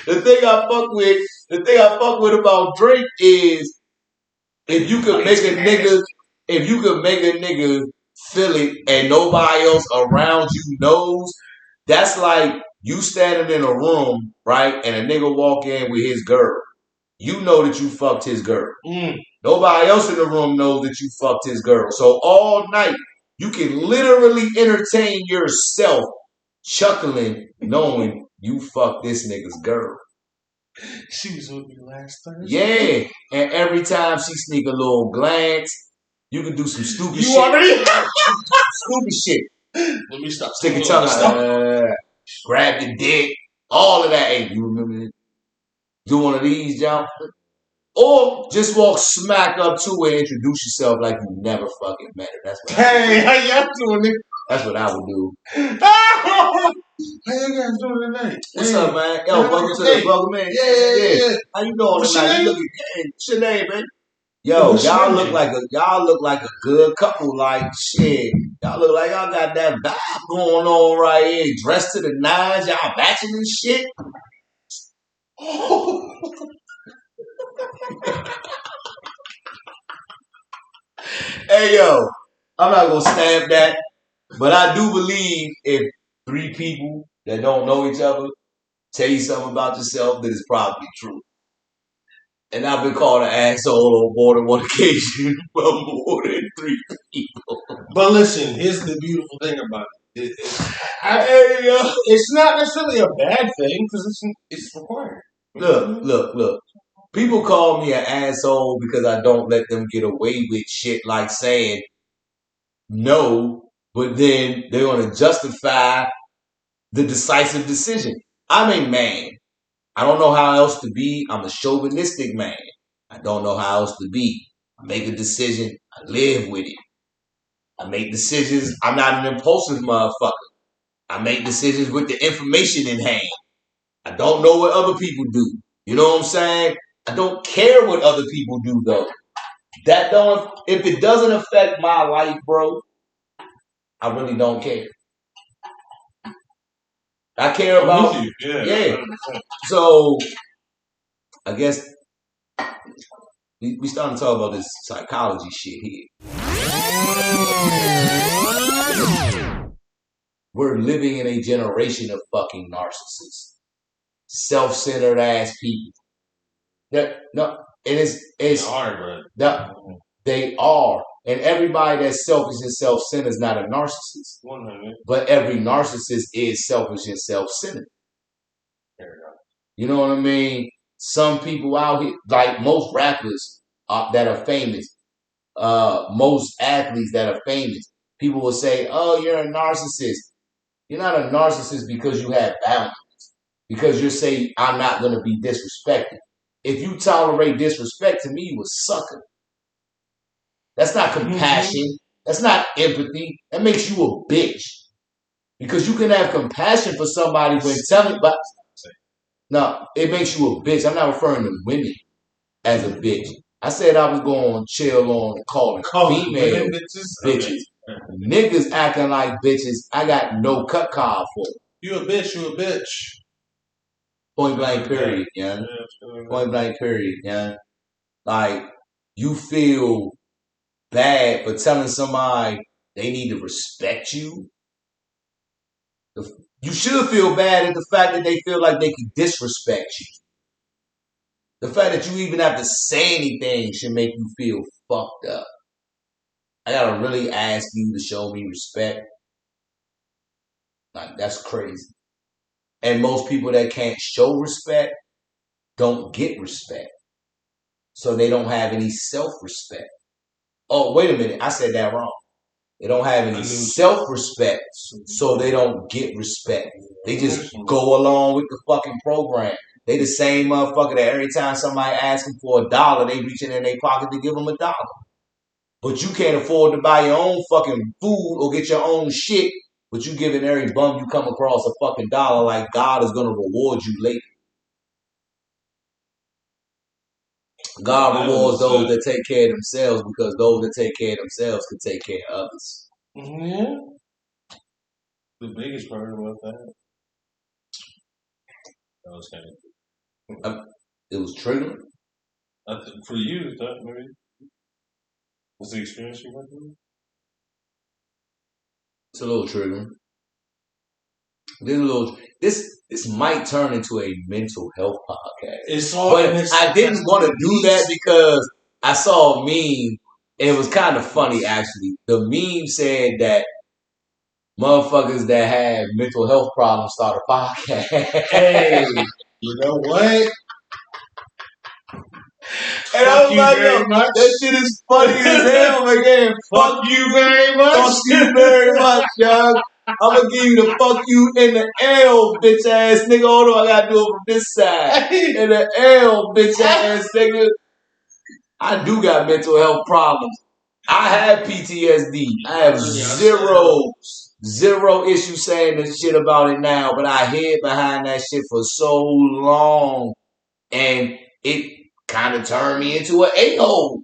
The thing I fuck with about Drake is if you could make a nigga feel it and nobody else around you knows, that's like you standing in a room, right, and a nigga walk in with his girl. You know that you fucked his girl. Nobody else in the room knows that you fucked his girl. So all night, you can literally entertain yourself chuckling, knowing you fucked this nigga's girl. She was with me last Thursday. Yeah, and every time she sneak a little glance, you can do some stupid shit. You already stupid shit. Let me stop. Stick your tongue out. Grab your dick. All of that. Hey, you remember it? Do one of these, jump. Or just walk smack up to her and introduce yourself like you never fucking met her. That's what how y'all doing, nigga? That's what I would do. How you guys doing tonight? What's up, man? Yo, welcome to the welcome in. Yeah. How you doing tonight? You looking good. What's your name, man? Yo, y'all look like a good couple. Like shit, y'all look like y'all got that vibe going on right here. Dressed to the nines, y'all matching and shit. Hey yo, I'm not gonna stamp that, but I do believe if 3 people that don't know each other tell you something about yourself, that is probably true. And I've been called an asshole on more than one occasion from more than 3 people. But listen, here's the beautiful thing about it. It's not necessarily a bad thing because it's required. Look. People call me an asshole because I don't let them get away with shit like saying no, but then they're going to justify the decisive decision. I'm a man. I don't know how else to be. I'm a chauvinistic man. I don't know how else to be. I make a decision. I live with it. I make decisions. I'm not an impulsive motherfucker. I make decisions with the information in hand. I don't know what other people do. You know what I'm saying? I don't care what other people do though. If it doesn't affect my life, bro, I really don't care. I care about I'm with you. yeah. So I guess we starting to talk about this psychology shit here. We're living in a generation of fucking narcissists, self-centered ass people. It's hard, bro. They are, and everybody that's selfish and self-centered is not a narcissist. 100. But every narcissist is selfish and self-centered. You know what I mean? Some people out here, like most rappers that are famous, most athletes that are famous, people will say, "Oh, you're a narcissist." You're not a narcissist because you have boundaries. Because you say, "I'm not going to be disrespected." If you tolerate disrespect to me, you a sucker. That's not compassion. That's not empathy. That makes you a bitch. Because you can have compassion for somebody when telling, but no, it makes you a bitch. I'm not referring to women as a bitch. I said I was going to chill on calling female bitches. Niggas acting like bitches. I got no cut card for them. You a bitch. Point blank period, yeah. Point blank period, yeah. Like, you feel bad for telling somebody they need to respect you. You should feel bad at the fact that they feel like they can disrespect you. The fact that you even have to say anything should make you feel fucked up. I gotta really ask you to show me respect. Like, that's crazy. And most people that can't show respect don't get respect. So they don't have any self-respect. Oh, wait a minute. I said that wrong. They don't have any self-respect, so they don't get respect. They just go along with the fucking program. They the same motherfucker that every time somebody asks them for $1, they reaching in their pocket to give them $1. But you can't afford to buy your own fucking food or get your own shit, but you giving every bum you come across a fucking $1 like God is going to reward you later. God rewards those that take care of themselves because those that take care of themselves can take care of others. Yeah. The biggest part about that was kind of it was triggering. For you, that maybe was the experience you went through. It's a little triggering. This might turn into a mental health podcast. It's all. But I didn't want to do that because I saw a meme. And it was kind of funny, actually. The meme said that motherfuckers that have mental health problems start a podcast. Hey, you know what? And I was like, yo, that shit is funny as hell, man. Fuck you very much. Fuck you very much, young. I'm gonna give you the fuck you in the L, bitch ass nigga. Hold on, I gotta do it from this side. In the L, bitch ass nigga. I do got mental health problems. I have PTSD. I have zero issue saying this shit about it now, but I hid behind that shit for so long, and it kind of turned me into an a-hole.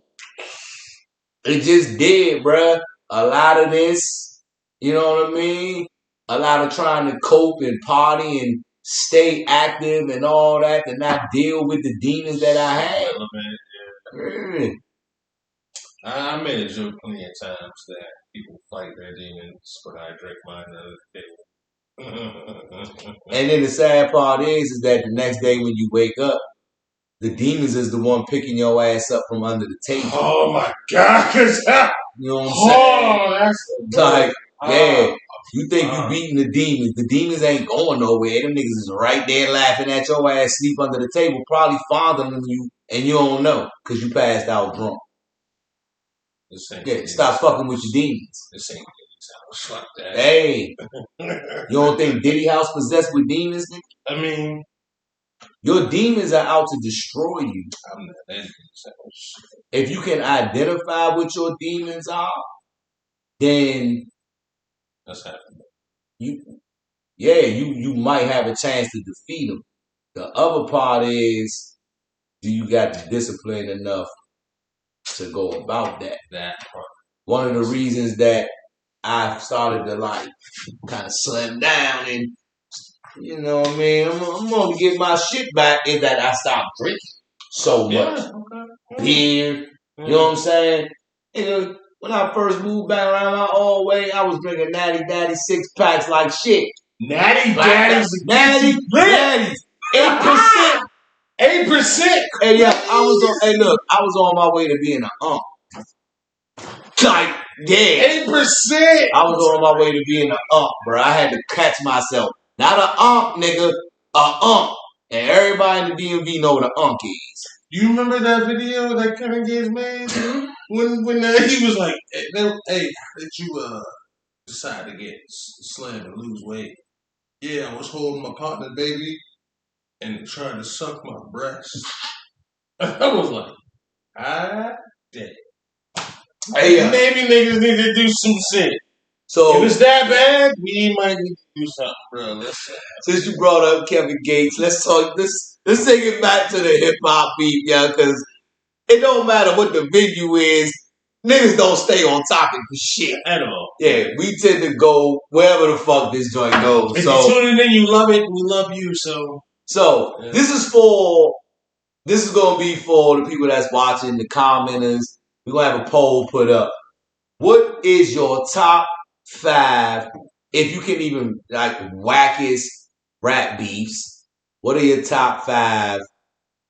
It just did, bruh. A lot of this, you know what I mean? A lot of trying to cope and party and stay active and all that and not deal with the demons that I had. I made a joke plenty of times that people fight their demons, but I drink mine the other day. And then the sad part is that the next day when you wake up, the demons is the one picking your ass up from under the table. Oh my God! You know what I'm saying? Oh, that's like, yeah. You think you beating the demons. The demons ain't going nowhere. Them niggas is right there laughing at your ass, sleep under the table, probably fondling you, and you don't know because you passed out drunk. Yeah, stop fucking with your demons. This ain't Fuck that. Hey, you don't think Diddy house possessed with demons, nigga? I mean, Your demons are out to destroy you. I'm not that. If you can identify what your demons are, then That's happening. you might have a chance to defeat them. The other part is, do you got the discipline enough to go about that? That part. One of the reasons that I've started to like kind of slim down and, you know what I mean, I'm gonna get my shit back is that I stopped drinking so much. Beer, you know what I'm saying? And when I first moved back around my old way, I was drinking Natty Daddy 6-packs like shit. Natty Daddy's 8%. 8%. Hey, yeah, I was on my way to being an ump. Like, yeah. 8%. I was on my way to being an ump, bro. I had to catch myself. Not an ump, nigga. A ump. And everybody in the DMV know what an ump is. You remember that video that Kevin Gates made when he was like, "Hey, did you decide to get slim and lose weight?" Yeah, I was holding my partner, baby, and trying to suck my breast. I was like, damn. Hey, Maybe niggas need to do some shit. So if it's that bad, we might need to do something, bro. Listen. Since you brought up Kevin Gates, let's talk. Let's take it back to the hip hop beat, yeah, because it don't matter what the venue is. Niggas don't stay on topic for shit at all. Yeah, we tend to go wherever the fuck this joint goes. If you tune in, you love it. We love you. So yeah. This is gonna be for the people that's watching, the commenters. We're gonna have a poll put up. What is your top 5, if you can even like wackest rap beefs? What are your top 5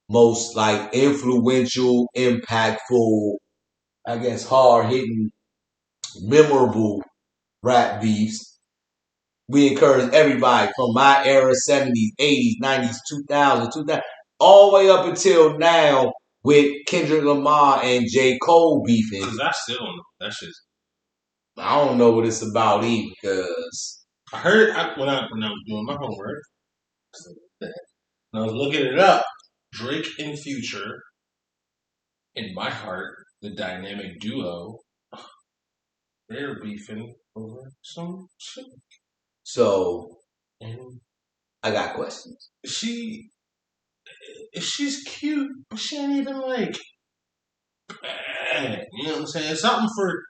most like influential, impactful, I guess hard hitting, memorable rap beefs? We encourage everybody from my era, 70s, 80s, 90s, 2000, all the way up until now with Kendrick Lamar and J. Cole beefing. Because I still don't know. That shit's... I don't know what it's about either, because I heard when I was doing my homework, and I was looking it up, Drake and Future, in my heart, the dynamic duo, they're beefing over some shit. So, and I got questions. She's cute, but she ain't even like bad. You know what I'm saying? Something for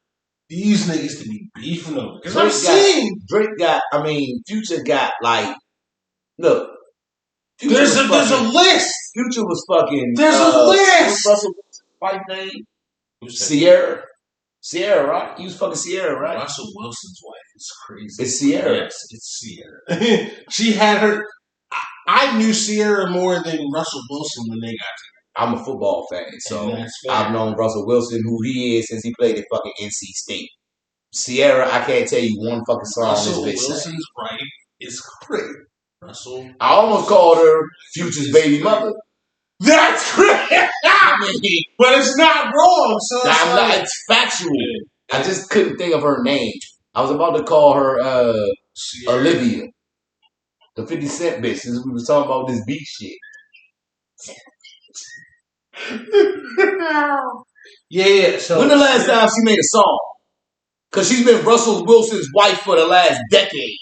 these niggas to be beefing over. Because I'm seeing Future got like, look. There's a list. Future was fucking. There's a list. Russell Wilson's wife name? Sierra. Sierra, right? He was fucking Sierra, right? Russell Wilson's wife is crazy. It's Sierra. Yes, it's Sierra. She had her. I knew Sierra more than Russell Wilson when they got together. I'm a football fan, so I've known Russell Wilson, who he is, since he played at fucking NC State. Sierra, I can't tell you one fucking song Russell this bitch Wilson's sang. right is crazy. Russell. I almost called her Future's baby mother. That's great. But it's not wrong, so it's factual. I just couldn't think of her name. I was about to call her Olivia. The 50 Cent bitch, since we was talking about this beat shit. Yeah. So when the last time she made a song? Because she's been Russell Wilson's wife for the last decade.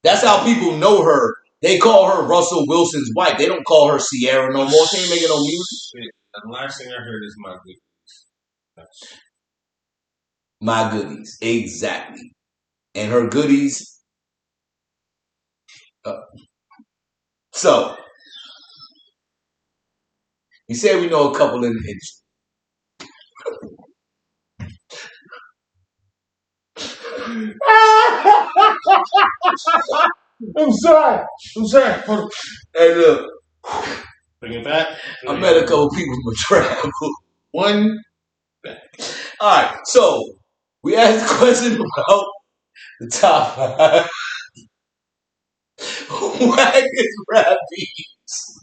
That's how people know her. They call her Russell Wilson's wife. They don't call her Sierra no more. She ain't making no music. The last thing I heard is My Goodies. My Goodies, exactly. And her goodies. So, you said we know a couple in the industry. I'm sorry. Hold on. Hey, look. Bring it back. I met a couple people from travel. One. All right, so we asked a question about the top 5 wackest rap beats.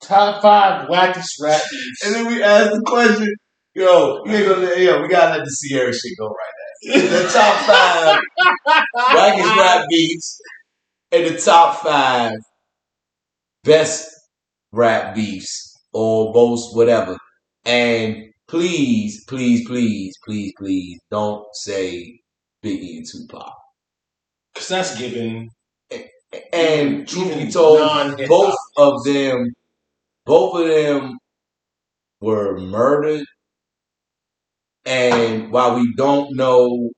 Top 5 wackest rap beats. And then we asked the question, we gotta let the Sierra shit go right The top 5 wackest rap beefs and the top 5 best rap beefs or most whatever. And please, please, please, please, please don't say Biggie and Tupac. Because that's given. And truth be told, both of them were murdered. And while we don't know,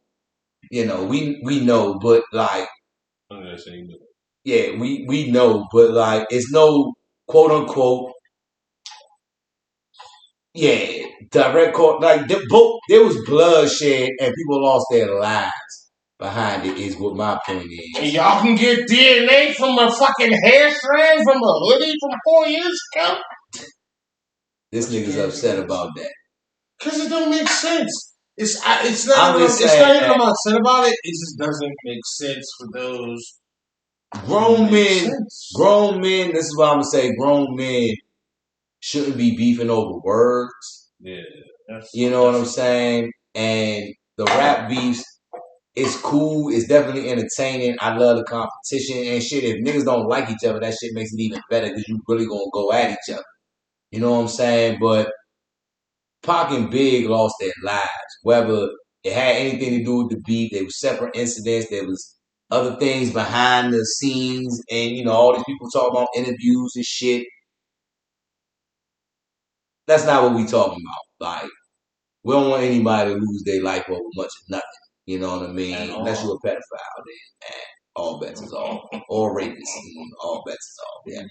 we know, but like, yeah, we know, but like, it's no quote unquote, yeah, direct court. Like, there was bloodshed and people lost their lives behind it, is what my point is. And y'all can get DNA from a fucking hair strand from a hoodie from 4 years ago? This nigga's upset about that. Because it don't make sense. It's not even I'm upset about it. It just doesn't make sense for those grown men. This is what I'm gonna say. Grown men shouldn't be beefing over words. Yeah, you know what I'm saying. And the rap beefs, it's cool. It's definitely entertaining. I love the competition and shit. If niggas don't like each other, that shit makes it even better because you really gonna go at each other. You know what I'm saying? But Pac and Big lost their lives. Whether it had anything to do with the beef, there were separate incidents. There was other things behind the scenes, and all these people talk about interviews and shit. That's not what we talking about. Like, we don't want anybody to lose their life over much of nothing. You know what I mean? Unless you're a pedophile, then all bets is off. Or rapist, all bets is off. Yeah.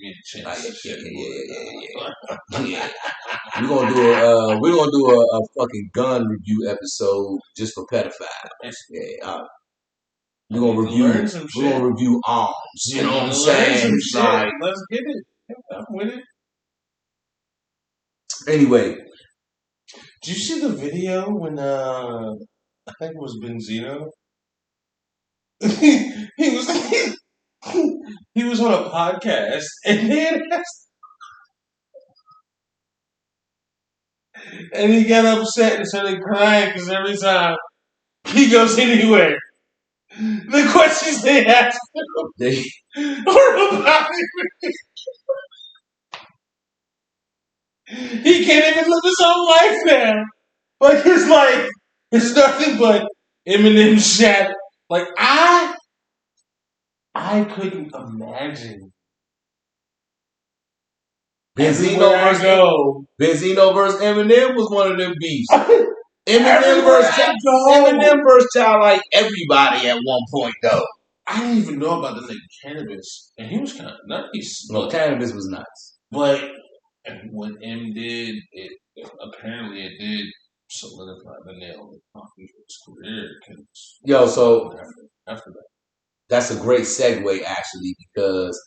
We're gonna do a fucking gun review episode just for pedophiles. Yeah. We're gonna review arms. You know what I'm saying? Like, let's get it. I'm with it. Anyway. Did you see the video when I think it was Benzino? he was on a podcast and he got upset and started crying because every time he goes anywhere, the questions they ask him are about him. He can't even live his own life now. Like, his life is nothing but Eminem shit. Like, I couldn't imagine. Benzino versus Eminem was one of them beefs. Eminem versus Child like everybody at one point, though. I didn't even know about the nigga Cannabis, and he was kind of nice. No, Cannabis was nice. But what M did, apparently it did solidify the nail of his career. Yo, so after that, that's a great segue actually, because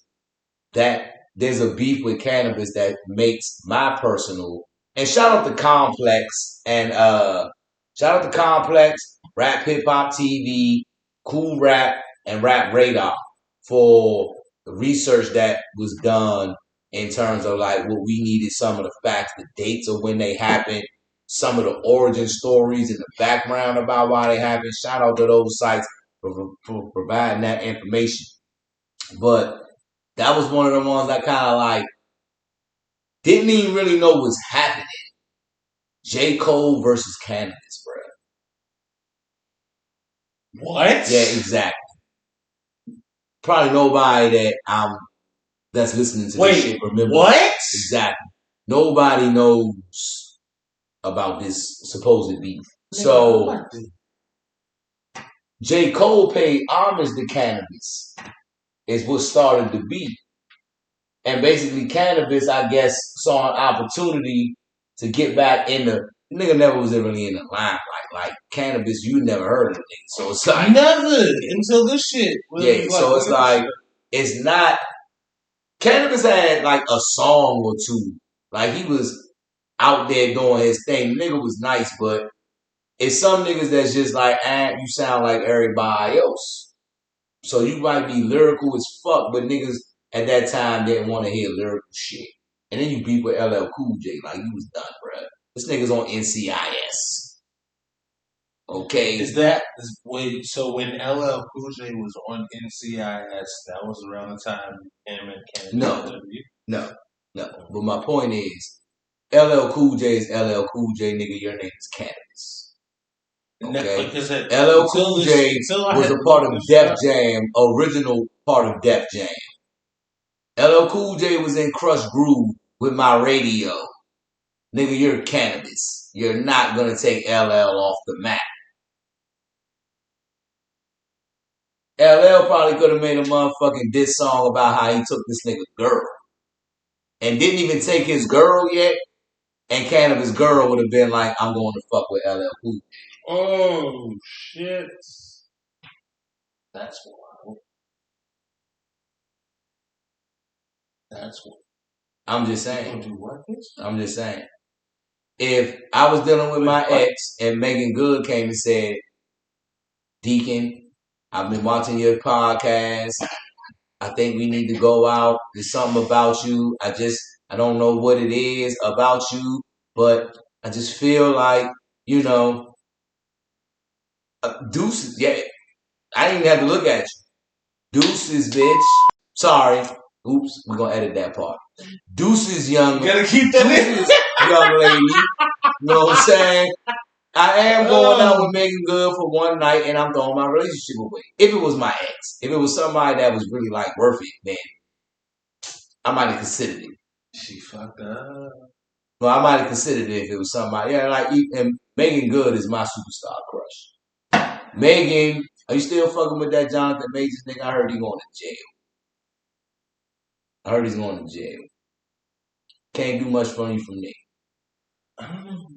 there's a beef with Cannabis that makes my personal, and shout out to Complex Rap Hip Hop TV, Cool Rap, and Rap Radar for the research that was done in terms of like what we needed, some of the facts, the dates of when they happened, some of the origin stories and the background about why they happened. Shout out to those sites for providing that information. But that was one of the ones I kind of like didn't even really know was happening. J. Cole versus Cannabis, bro. What? Yeah, exactly. Probably nobody that's listening to this shit remember. What? Exactly. Nobody knows about this supposed beef. So J. Cole paid homage to Cannabis is what started the beef. And basically Cannabis, I guess, saw an opportunity to get back in the nigga never was really in the limelight. Like Cannabis, you never heard of the nigga. So it's like never until this shit. Yeah, so it's like it's not Cannabis had like a song or two. Like he was out there doing his thing. The nigga was nice, but it's some niggas that's just like, you sound like everybody else. So you might be lyrical as fuck, but niggas at that time didn't want to hear lyrical shit. And then you beef with LL Cool J, like you was done, bruh. This nigga's on NCIS. Okay. Wait? So when LL Cool J was on NCIS, that was around the time him and Kendrick. No. But my point is, LL Cool J is LL Cool J, nigga. Your name is Cannabis. Okay. Like I said, LL Cool J was a part of Def Jam, original part of Def Jam. LL Cool J was in Crush Groove with My Radio. Nigga, you're Cannabis. You're not gonna take LL off the map. LL probably could have made a motherfucking diss song about how he took this nigga girl. And didn't even take his girl yet. And Cannabis girl would have been like, I'm going to fuck with LL Cool J. Oh, shit. That's wild. That's wild. I'm just saying. Do what? I'm just saying. If I was dealing with my ex and Megan Good came and said, Deakkon, I've been watching your podcast. I think we need to go out. There's something about you. I don't know what it is about you, but I just feel like, deuces. Yeah, I didn't even have to look at you. Deuces, bitch. Sorry. Oops, we're going to edit that part. Deuces, young. You gotta keep that in. Young lady. You know what I'm saying? I am going out with Megan Good for one night, and I'm throwing my relationship away. If it was my ex, if it was somebody that was really like worth it, then I might have considered it. She fucked up. Well, I might have considered it if it was somebody. Yeah, like, and Megan Good is my superstar crush. Megan, are you still fucking with that Jonathan Majors nigga? I heard he's going to jail. Can't do much for you from there. I don't know.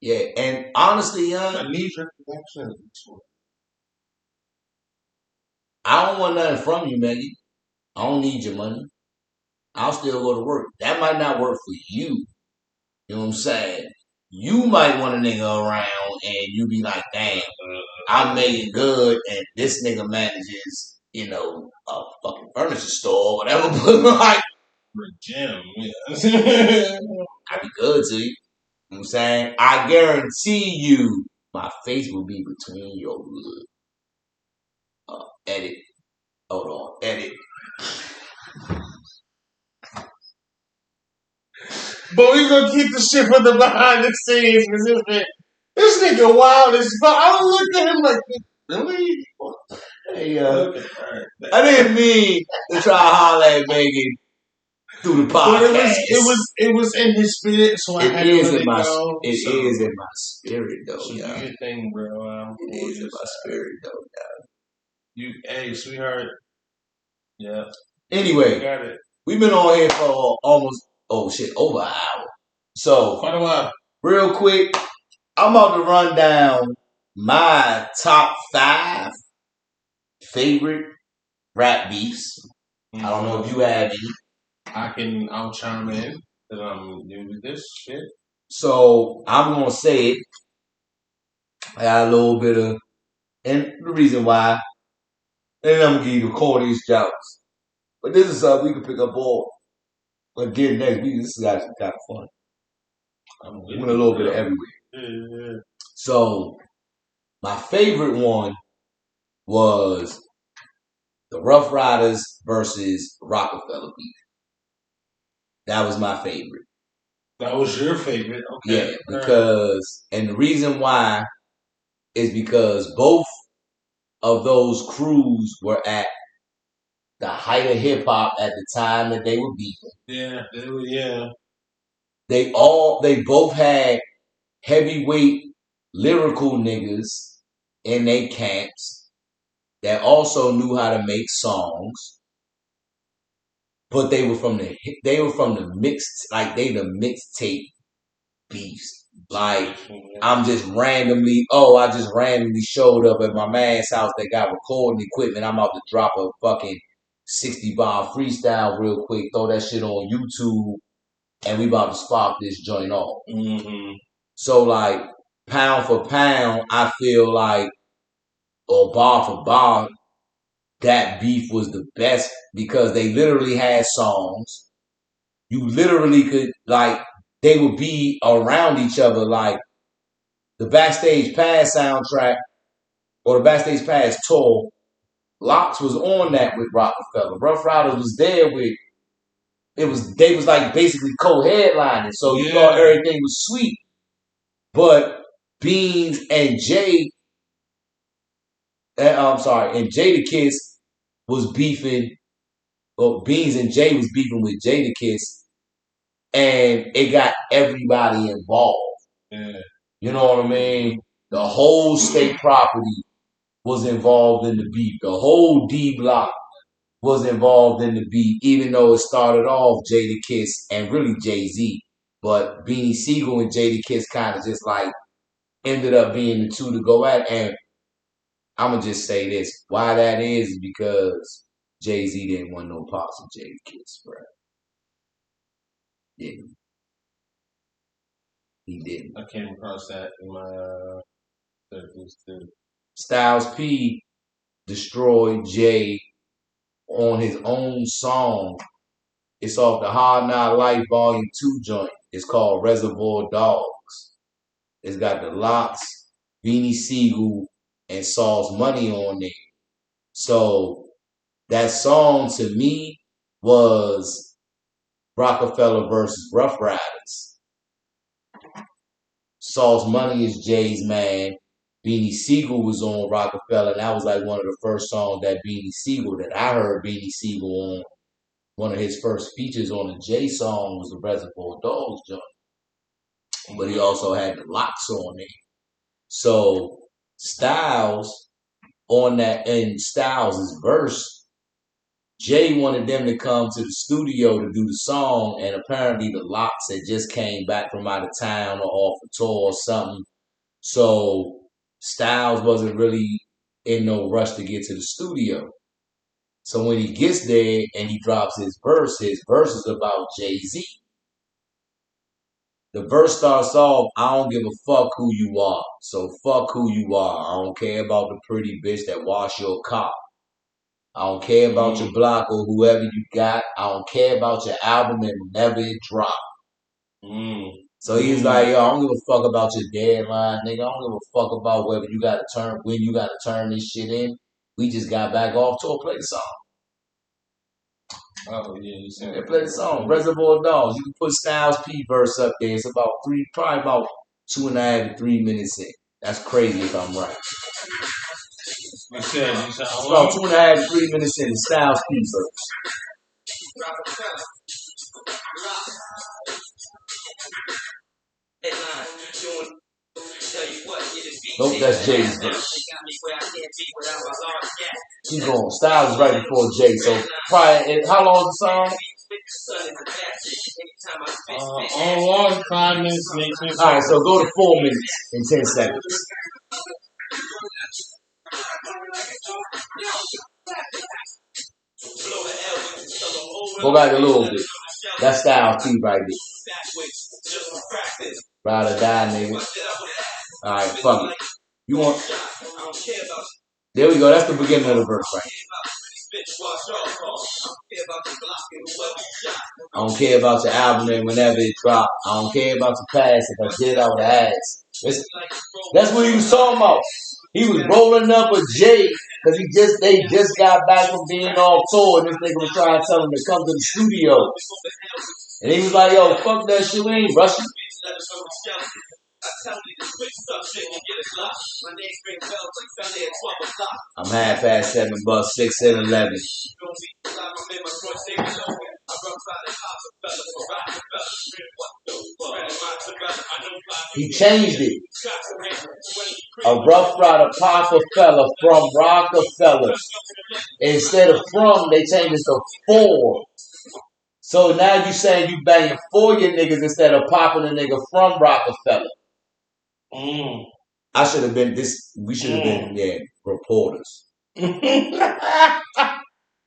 Yeah, and honestly, young, I need your connection. I don't want nothing from you, Megan. I don't need your money. I'll still go to work. That might not work for you. You know what I'm saying? You might want a nigga around and you be like, damn, I'm making good and this nigga manages, a fucking furniture store or whatever. But like, Gym, I'd be good to you. You know what I'm saying? I guarantee you my face will be between your legs. Edit. Hold on. Edit. But we gonna keep the shit for the behind the scenes because this nigga wild as fuck. I don't look at him like, really? Hey, I didn't mean to try to holler at Megan through the podcast. But it was in his spirit, so I had to let it go. It is in my spirit, though. So yeah. do your thing, bro. It is in my spirit, though. Hey, sweetheart. Yeah. Anyway, got it. We've been on here for almost over an hour. So quite a while. Real quick, I'm about to run down my top 5 favorite rap beefs. Mm-hmm. I don't know if you have any. I'll chime in because I'm new to this shit. So I'm gonna say it. I got a little bit of, and the reason why, and I'm gonna give you the corniest jokes. But this is something we can pick up on. Again, next week, this is actually kind of fun. We went a little bit of everywhere. Yeah. So, my favorite one was the Rough Riders versus Rockefeller beef. That was my favorite. That was your favorite? Okay. Yeah, because, and the reason why is because both of those crews were at the height of hip hop at the time that they were beefing. Yeah, they were, yeah. They both had heavyweight lyrical niggas in their camps that also knew how to make songs. But they were from the mixtape beefs. Like, I just randomly showed up at my man's house that got recording equipment. I'm about to drop a fucking 60 bar freestyle real quick, throw that shit on YouTube, and we about to spark this joint off. Mm-hmm. So, like, pound for pound, I feel like, or bar for bar, that beef was the best because they literally had songs. You literally could, like, they would be around each other, like, the Backstage Pass soundtrack or the Backstage Pass tour, Locks was on that with Rockefeller. Rough Riders was there with. They was like basically co-headlining, so you thought everything was sweet. But Beans and Jay, and Jadakiss was beefing. Well, Beans and Jay was beefing with Jadakiss, and it got everybody involved. Yeah. You know what I mean? The whole state property was involved in the beef. The whole D Block was involved in the beef, even though it started off Jadakiss and really Jay-Z. But Beanie Siegel and Jadakiss kind of just like ended up being the two to go at. And I'm going to just say this. Why that is because Jay-Z didn't want no parts of Jadakiss, bro. Didn't. He didn't. I came across that in my circles too. Styles P destroyed Jay on his own song. It's off the Hard Knock Life Volume 2 joint. It's called Reservoir Dogs. It's got the Locks, Beanie Siegel, and Sauce Money on there. So that song to me was Rockefeller versus Rough Riders. Sauce Money is Jay's man. Beanie Siegel was on Rockefeller. And that was like one of the first songs that I heard Beanie Siegel on. One of his first features on the Jay song was the Reservoir Dogs joint. But he also had the Locks on there. So Styles on that, in Styles' verse, Jay wanted them to come to the studio to do the song, and apparently the Locks had just came back from out of town or off a tour or something. So Styles wasn't really in no rush to get to the studio. So when he gets there and he drops his verse is about Jay-Z. The verse starts off, I don't give a fuck who you are. So fuck who you are. I don't care about the pretty bitch that wash your car. I don't care about your block or whoever you got. I don't care about your album and whenever it drop. So he's like, yo, I don't give a fuck about your deadline, nigga. I don't give a fuck about when you gotta turn this shit in. We just got back off tour, play the song. Oh yeah, you said Play the song, Reservoir Dogs. You can put Styles P verse up there. It's probably about 2.5 to 3 minutes in. That's crazy if I'm right. You said it's about 2.5 to 3 minutes in the Styles P verse. Nope, that's Jay's verse. Keep going. Styles is right before Jay. So probably, how long is the song? Long 5 minutes. All right, so go to 4 minutes and 10 seconds. Go back a little bit. That's Styles P right there. Ride or die, nigga. All right, fuck it. You want? There we go. That's the beginning of the verse right here. I don't care about your album and whenever it drop. I don't care about your past. If I did, I would ask. That's what he was talking about. He was rolling up with Jay because they just got back from being off tour, and this nigga was trying to tell him to come to the studio. And he was like, yo, fuck that shit, we ain't rushing. I'm half past 7, but 6 and 11. He changed it. A Rough Rider Rockefeller from Rockefeller. Instead of from, they changed it to for. So now you saying you banging for your niggas instead of popping a nigga from Rockefeller. I should have been we should have been reporters.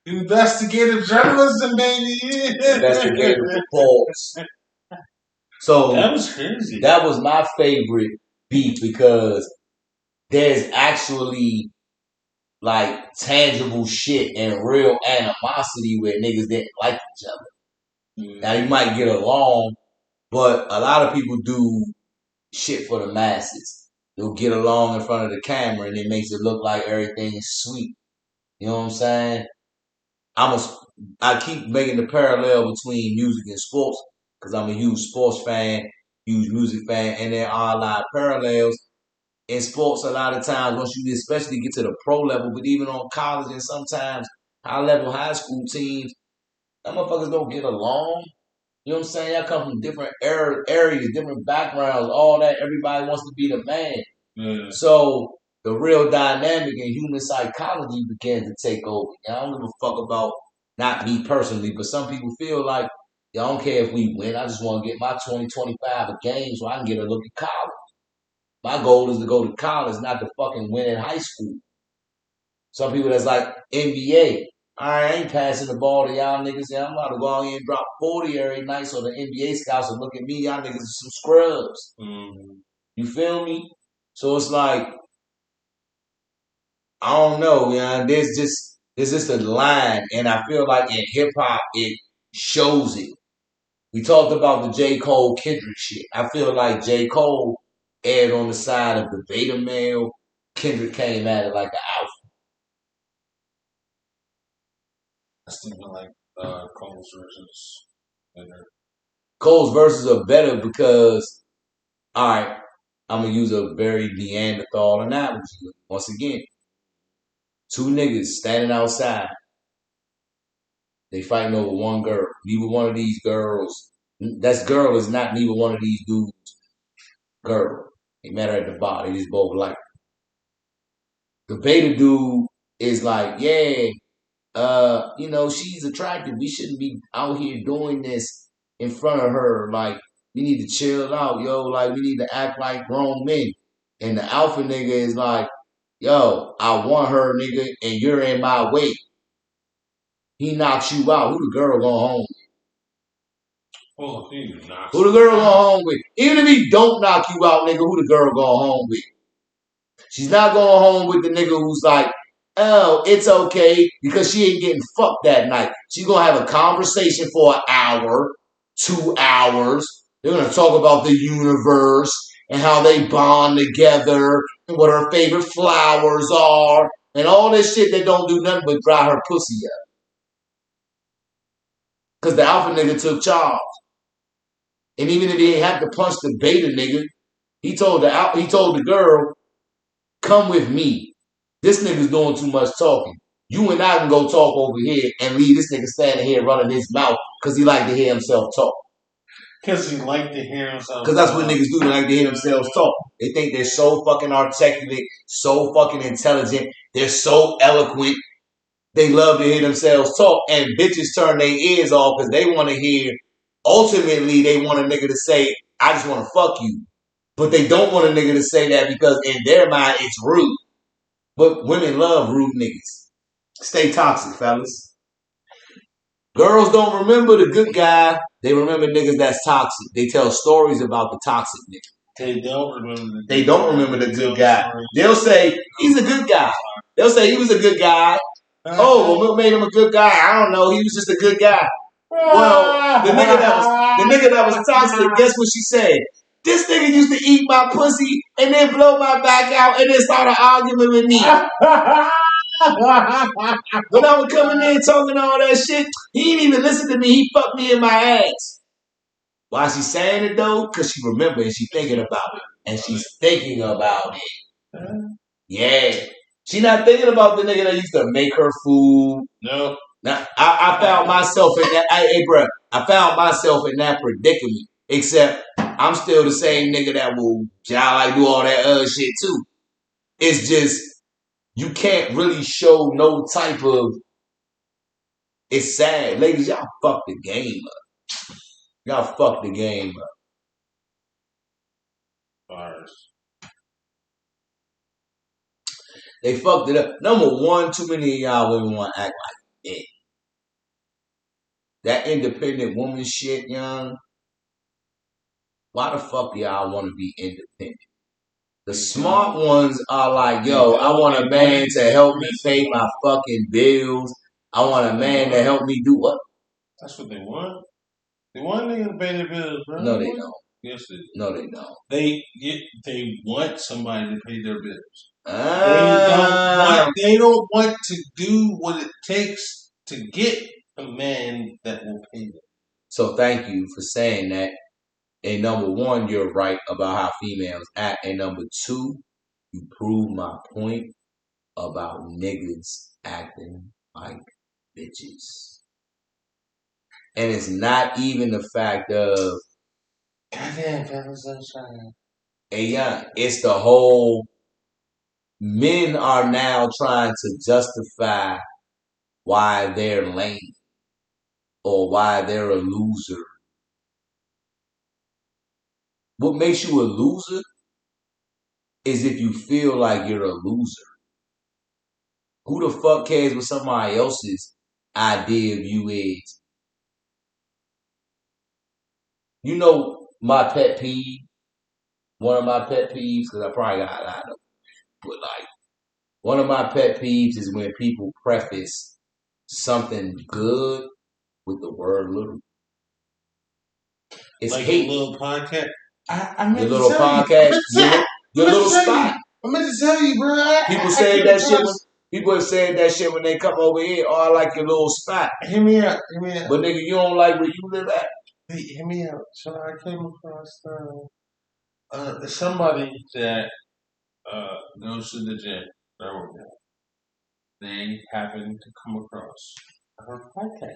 Investigative journalism, baby. Investigative reports. So that was crazy. That was my favorite beat because there's actually like tangible shit and real animosity where niggas didn't like each other. Now you might get along, but a lot of people do shit for the masses. You'll get along in front of the camera and it makes it look like everything is sweet. You know what I'm saying? I keep making the parallel between music and sports because I'm a huge sports fan, huge music fan, and there are a lot of parallels in sports. A lot of times, once you especially get to the pro level, but even on college and sometimes high level high school teams, that motherfuckers don't get along. You know what I'm saying? Y'all come from different areas, different backgrounds, all that. Everybody wants to be the man. Mm. So the real dynamic in human psychology began to take over. I don't give a fuck about, not me personally, but some people feel like, I don't care if we win. I just want to get my 20, 25 a game so I can get a look at college. My goal is to go to college, not to fucking win in high school. Some people that's like NBA. I ain't passing the ball to y'all niggas. Yeah, I'm about to go out here and drop 40 every night so the NBA scouts will look at me. Y'all niggas are some scrubs. Mm-hmm. You feel me? So it's like, I don't know, man. There's just a line, and I feel like in hip hop it shows it. We talked about the J. Cole Kendrick shit. I feel like J. Cole aired on the side of the beta male. Kendrick came at it like an alpha. I still feel like Cole's versus better. Cole's verses are better because, all right, I'm gonna use a very Neanderthal analogy. Once again, two niggas standing outside. They fighting over one girl. Neither one of these girls, that's girl is not neither one of these dudes' girl. They met her at the bar. They just both like her. The beta dude is like, yeah, she's attractive. We shouldn't be out here doing this in front of her. Like, we need to chill out, yo. Like, we need to act like grown men. And the alpha nigga is like, yo, I want her, nigga, and you're in my way. He knocks you out. Who the girl going home with? Oh, he knocks. Who the girl going home with? Even if he don't knock you out, nigga, who the girl going home with? She's not going home with the nigga who's like, oh, it's okay because she ain't getting fucked that night. She's going to have a conversation for an hour, 2 hours. They're going to talk about the universe and how they bond together and what her favorite flowers are and all this shit that don't do nothing but dry her pussy up. Because the alpha nigga took charge. And even if he ain't have to punch the beta nigga, he told the girl, come with me. This nigga's doing too much talking. You and I can go talk over here and leave this nigga standing here running his mouth because he like to hear himself talk. Because he like to hear himself. Because that's what niggas do. They like to hear themselves talk. They think they're so fucking articulate, so fucking intelligent. They're so eloquent. They love to hear themselves talk. And bitches turn their ears off because they want to hear. Ultimately, they want a nigga to say, I just want to fuck you. But they don't want a nigga to say that because in their mind, it's rude. But women love rude niggas. Stay toxic, fellas. Girls don't remember the good guy. They remember niggas that's toxic. They tell stories about the toxic nigga. They don't remember the good guy. They'll say, he's a good guy. They'll say he was a good guy. Oh, well, what made him a good guy? I don't know. He was just a good guy. Well, the nigga that was toxic, guess what she said? This nigga used to eat my pussy and then blow my back out and then start an argument with me. When I was coming in talking all that shit, he didn't even listen to me. He fucked me in my ass. Why is she saying it though? Because she remembers and she's thinking about it. And she's thinking about it. Yeah. She not thinking about the nigga that used to make her food. No. Now, I found myself in that. Hey, bro, I found myself in that predicament. Except I'm still the same nigga that will like do all that other shit too. It's just you can't really show no type of. It's sad, ladies. Y'all fucked the game up. Y'all fucked the game up. Bars. They fucked it up. Number one, too many of y'all women want to act like it. That independent woman shit, young. Why the fuck y'all want to be independent? The smart ones are like, yo, I want a man to help me pay my fucking bills. I want a man to help me do what? That's what they want. They want niggas to pay their bills, bro. No, they don't. Yes, they do. No, they don't. They want somebody to pay their bills. Ah. They don't want to do what it takes to get a man that will pay them. So thank you for saying that. And number one, you're right about how females act. And number two, you prove my point about niggas acting like bitches. And it's not even the fact of Goddamn, family sunshine. hey young, it's the whole men are now trying to justify why they're lame or why they're a loser. What makes you a loser is if you feel like you're a loser. Who the fuck cares what somebody else's idea of you is? You know my pet peeve, one of my pet peeves, because I probably got a lot of them, but like one of my pet peeves is when people preface something good with the word little. It's like hate. a little podcast. Your little podcast, your little spot. I meant to tell you, bro. People say that shit. People have said that shit when they come over here. Oh, I like your little spot. Hear me out. But nigga, you don't like where you live at. Hear me out. So I came across somebody that goes to the gym. They happened to come across her podcast.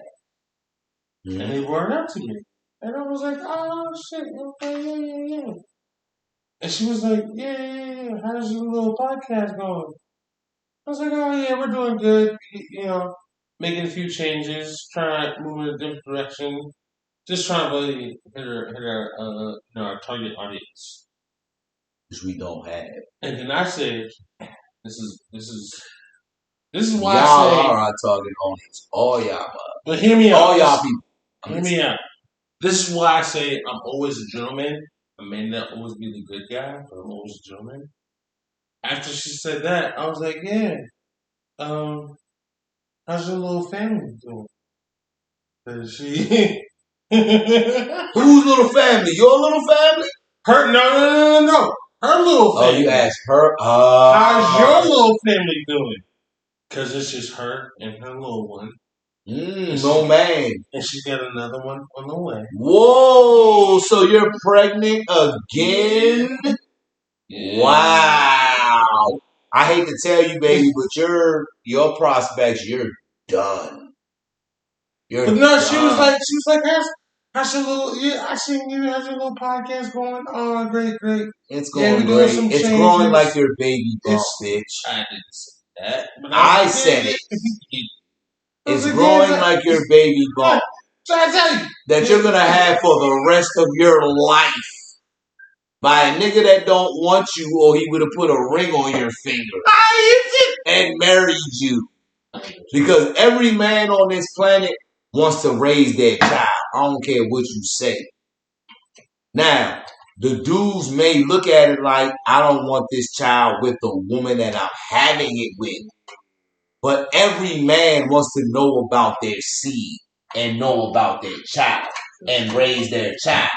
Mm-hmm. And they brought it up to me. And I was like, oh shit, okay, yeah. And she was like, yeah. How's your little podcast going? I was like, oh yeah, we're doing good. You know, making a few changes, trying to move in a different direction. Just trying to really hit our target audience. Which we don't have. And then I said, this is why y'all I say are our target audience. All y'all. But hear me out. All y'all people. Hear me out. This is why I say I'm always a gentleman. I may not always be the good guy, but I'm always a gentleman. After she said that, I was like, yeah. How's your little family doing? Cause she Whose little family? Your little family? Her no. Her little family. Oh, you asked her. How's your little family doing? Cause it's just her and her little one. No man. And she's got another one on the way. Whoa! So you're pregnant again? Yeah. Wow! I hate to tell you, baby, but your prospects, you're done. But no, she was like, how's your little? Yeah, I seen you. How's your little podcast going? Oh, great. It's going great. It's growing like your baby bump, bitch. I didn't say that. But I said it. It's growing like your baby bump that you're gonna have for the rest of your life by a nigga that don't want you, or he would have put a ring on your finger and married you. Because every man on this planet wants to raise their child. I don't care what you say. Now, the dudes may look at it like, I don't want this child with the woman that I'm having it with. But every man wants to know about their seed and know about their child and raise their child.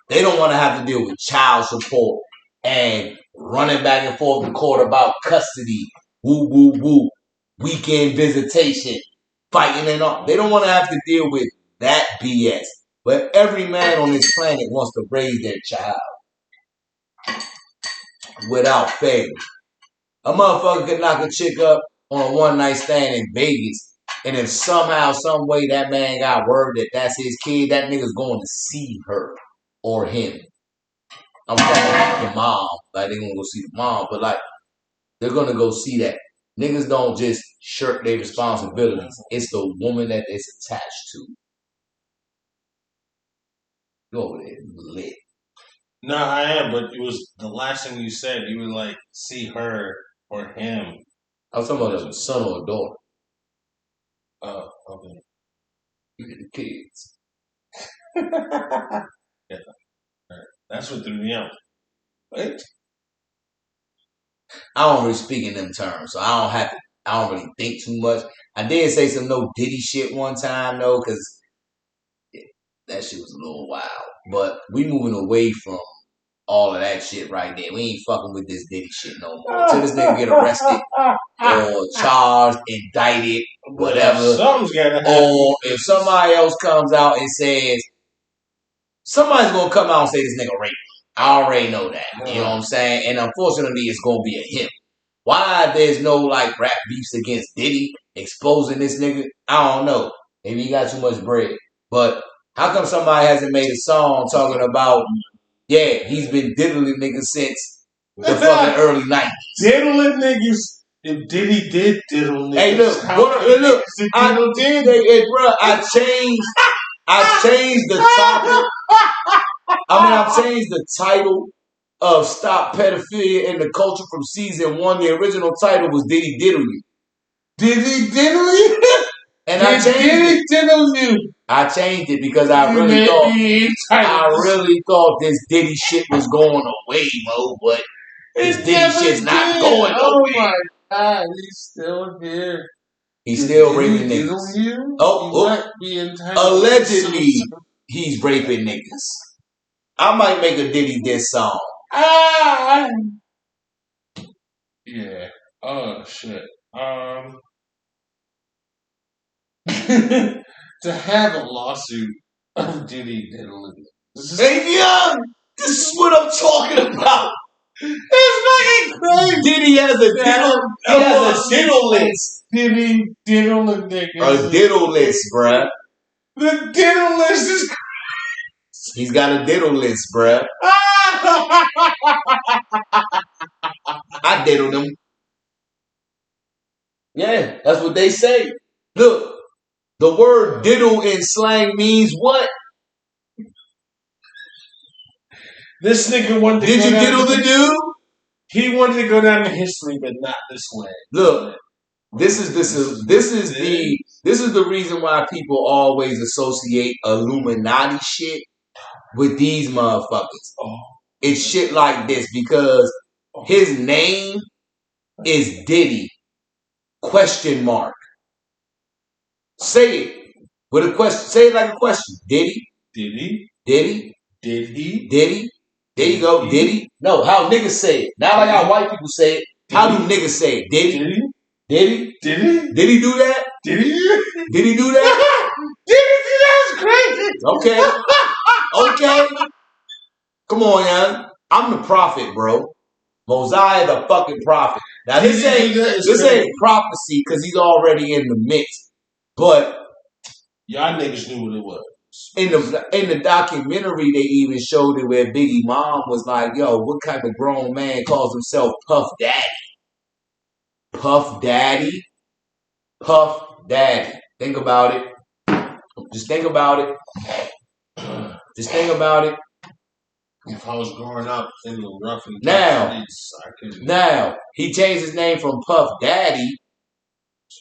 They don't want to have to deal with child support and running back and forth in court about custody, woo, weekend visitation, fighting and all. They don't want to have to deal with that BS. But every man on this planet wants to raise their child without fail. A motherfucker could knock a chick up on a one-night stand in Vegas, and if somehow, some way that man got word that that's his kid, that nigga's going to see her or him. I'm talking about the mom. Like, they're going to go see the mom, but like, they're going to go see that. Niggas don't just shirk their responsibilities. It's the woman that it's attached to. Go over there, lit. No, I am, but it was the last thing you said. You were like, see her or him. I was talking about a son or a daughter. Oh, okay. You get the kids. Yeah. That's what threw me out. What? I don't really speak in them terms, so I don't really think too much. I did say some no Diddy shit one time though, because that shit was a little wild. But we moving away from all of that shit right there. We ain't fucking with this Diddy shit no more. Until this nigga get arrested or charged, indicted, whatever. Something's gotta happen. Or if somebody else comes out and says, somebody's gonna come out and say this nigga raped. I already know that. You know what I'm saying? And unfortunately, it's gonna be a him. Why there's no like rap beefs against Diddy exposing this nigga? I don't know. Maybe he got too much bread. But how come somebody hasn't made a song talking about, yeah, he's been diddling niggas since the fucking early 90s? Diddling niggas. If Diddy did diddle niggas. Hey, look, I changed the topic. I changed the title of Stop Pedophilia in the Culture from season 1. The original title was Diddy Diddle You. Diddy diddle you? And I changed Diddy diddle you? I changed it because I really thought this Diddy shit was going away, Mo, but this Diddy shit's not going away. Oh my God, he's still here. He's still raping niggas. Allegedly, he's raping niggas. I might make a Diddy diss song. Yeah. Oh shit. To have a lawsuit of Diddy diddling. Hey, young, this is what I'm talking about. It's fucking crazy. Diddy has a diddle. He has a diddle list. Diddy diddling niggas. A diddle list, bruh. The diddle list is crazy. He's got a diddle list, bruh. I diddled him. Yeah, that's what they say. Look, the word diddle in slang means what? This nigga wanted to Did you diddle the dude? He wanted to go down in history, but not this way. Look, this is the reason why people always associate Illuminati shit with these motherfuckers. It's shit like this because his name is Diddy. ? Say it with a question. Say it like a question. Diddy? Diddy? Diddy? Did he? Diddy? There you go. Diddy? No, how niggas say it. Not like how white people say it. How do niggas say it? Diddy? Diddy? Diddy? Did he do that? Diddy? Did he do that? Diddy? That's crazy. Okay. Come on, young. I'm the prophet, bro. Mosiah the fucking prophet. Now this ain't prophecy because he's already in the mix. But y'all niggas knew what it was. In the documentary, they even showed it where Biggie mom was like, yo, what type of grown man calls himself Puff Daddy? Puff Daddy? Puff Daddy. Think about it. Just think about it. Just think about it. If I was growing up in the rough and tough streets, I couldn't. Now, he changed his name from Puff Daddy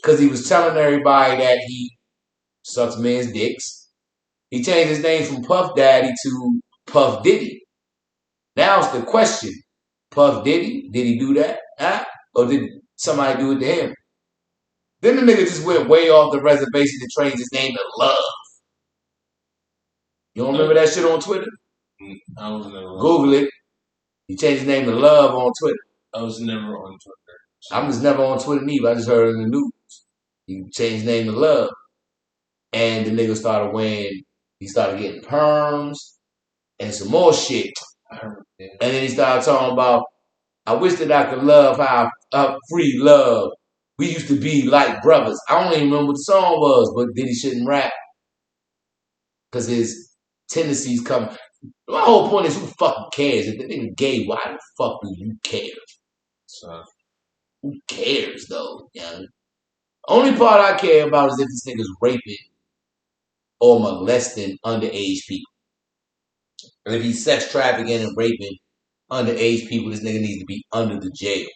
because he was telling everybody that he sucks men's dicks. He changed his name from Puff Daddy to Puff Diddy. Now it's the question. Puff Diddy? Did he do that? Huh? Or did somebody do it to him? Then the nigga just went way off the reservation and changed his name to Love. You don't remember that shit on Twitter? I was never on Google it. He changed his name to Love on Twitter. I was never on Twitter. I'm just never on Twitter neither. I just heard it in the news. He changed his name to Love. And the nigga started wearing, he started getting perms and some more shit. And then he started talking about, I wish that I could love how I free love. We used to be like brothers. I don't even remember what the song was, but then he shouldn't rap. Because his tendencies come. My whole point is, who fucking cares? If the nigga gay, why the fuck do you care? Who cares, though, young? Only part I care about is if this nigga's raping or molesting underage people. And if he's sex trafficking and raping underage people, this nigga needs to be under the jail.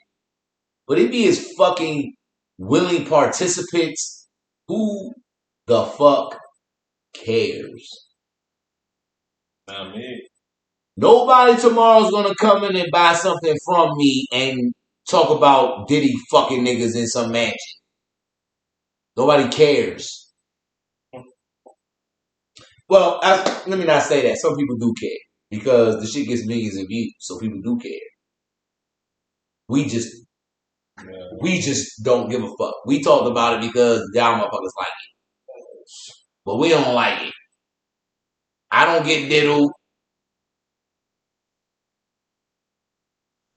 But if he is fucking willing participants, who the fuck cares? Not me. Nobody tomorrow's gonna come in and buy something from me and talk about Diddy fucking niggas in some mansion. Nobody cares. Well, let me not say that. Some people do care because the shit gets millions of views, so people do care. We just don't give a fuck. We talked about it because y'all motherfuckers like it, but we don't like it. I don't get diddled.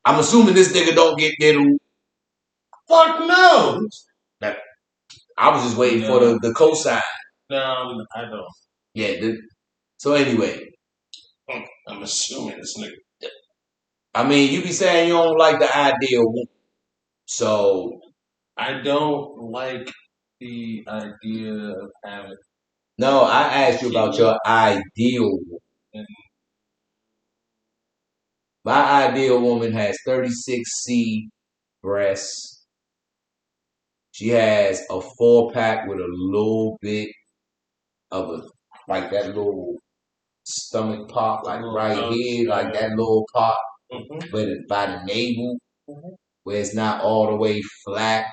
I'm assuming this nigga don't get diddled. Fuck no. I was just waiting for the cosign. No, I don't. Yeah. So anyway, I'm assuming this nigga. I mean, you be saying you don't like the ideal woman. So I don't like the idea of having. No, I asked you about your ideal woman. My ideal woman has 36C breasts. She has a 4-pack with a little bit of like that little stomach pop, like right here, like that little pop, but by the navel, where it's not all the way flat.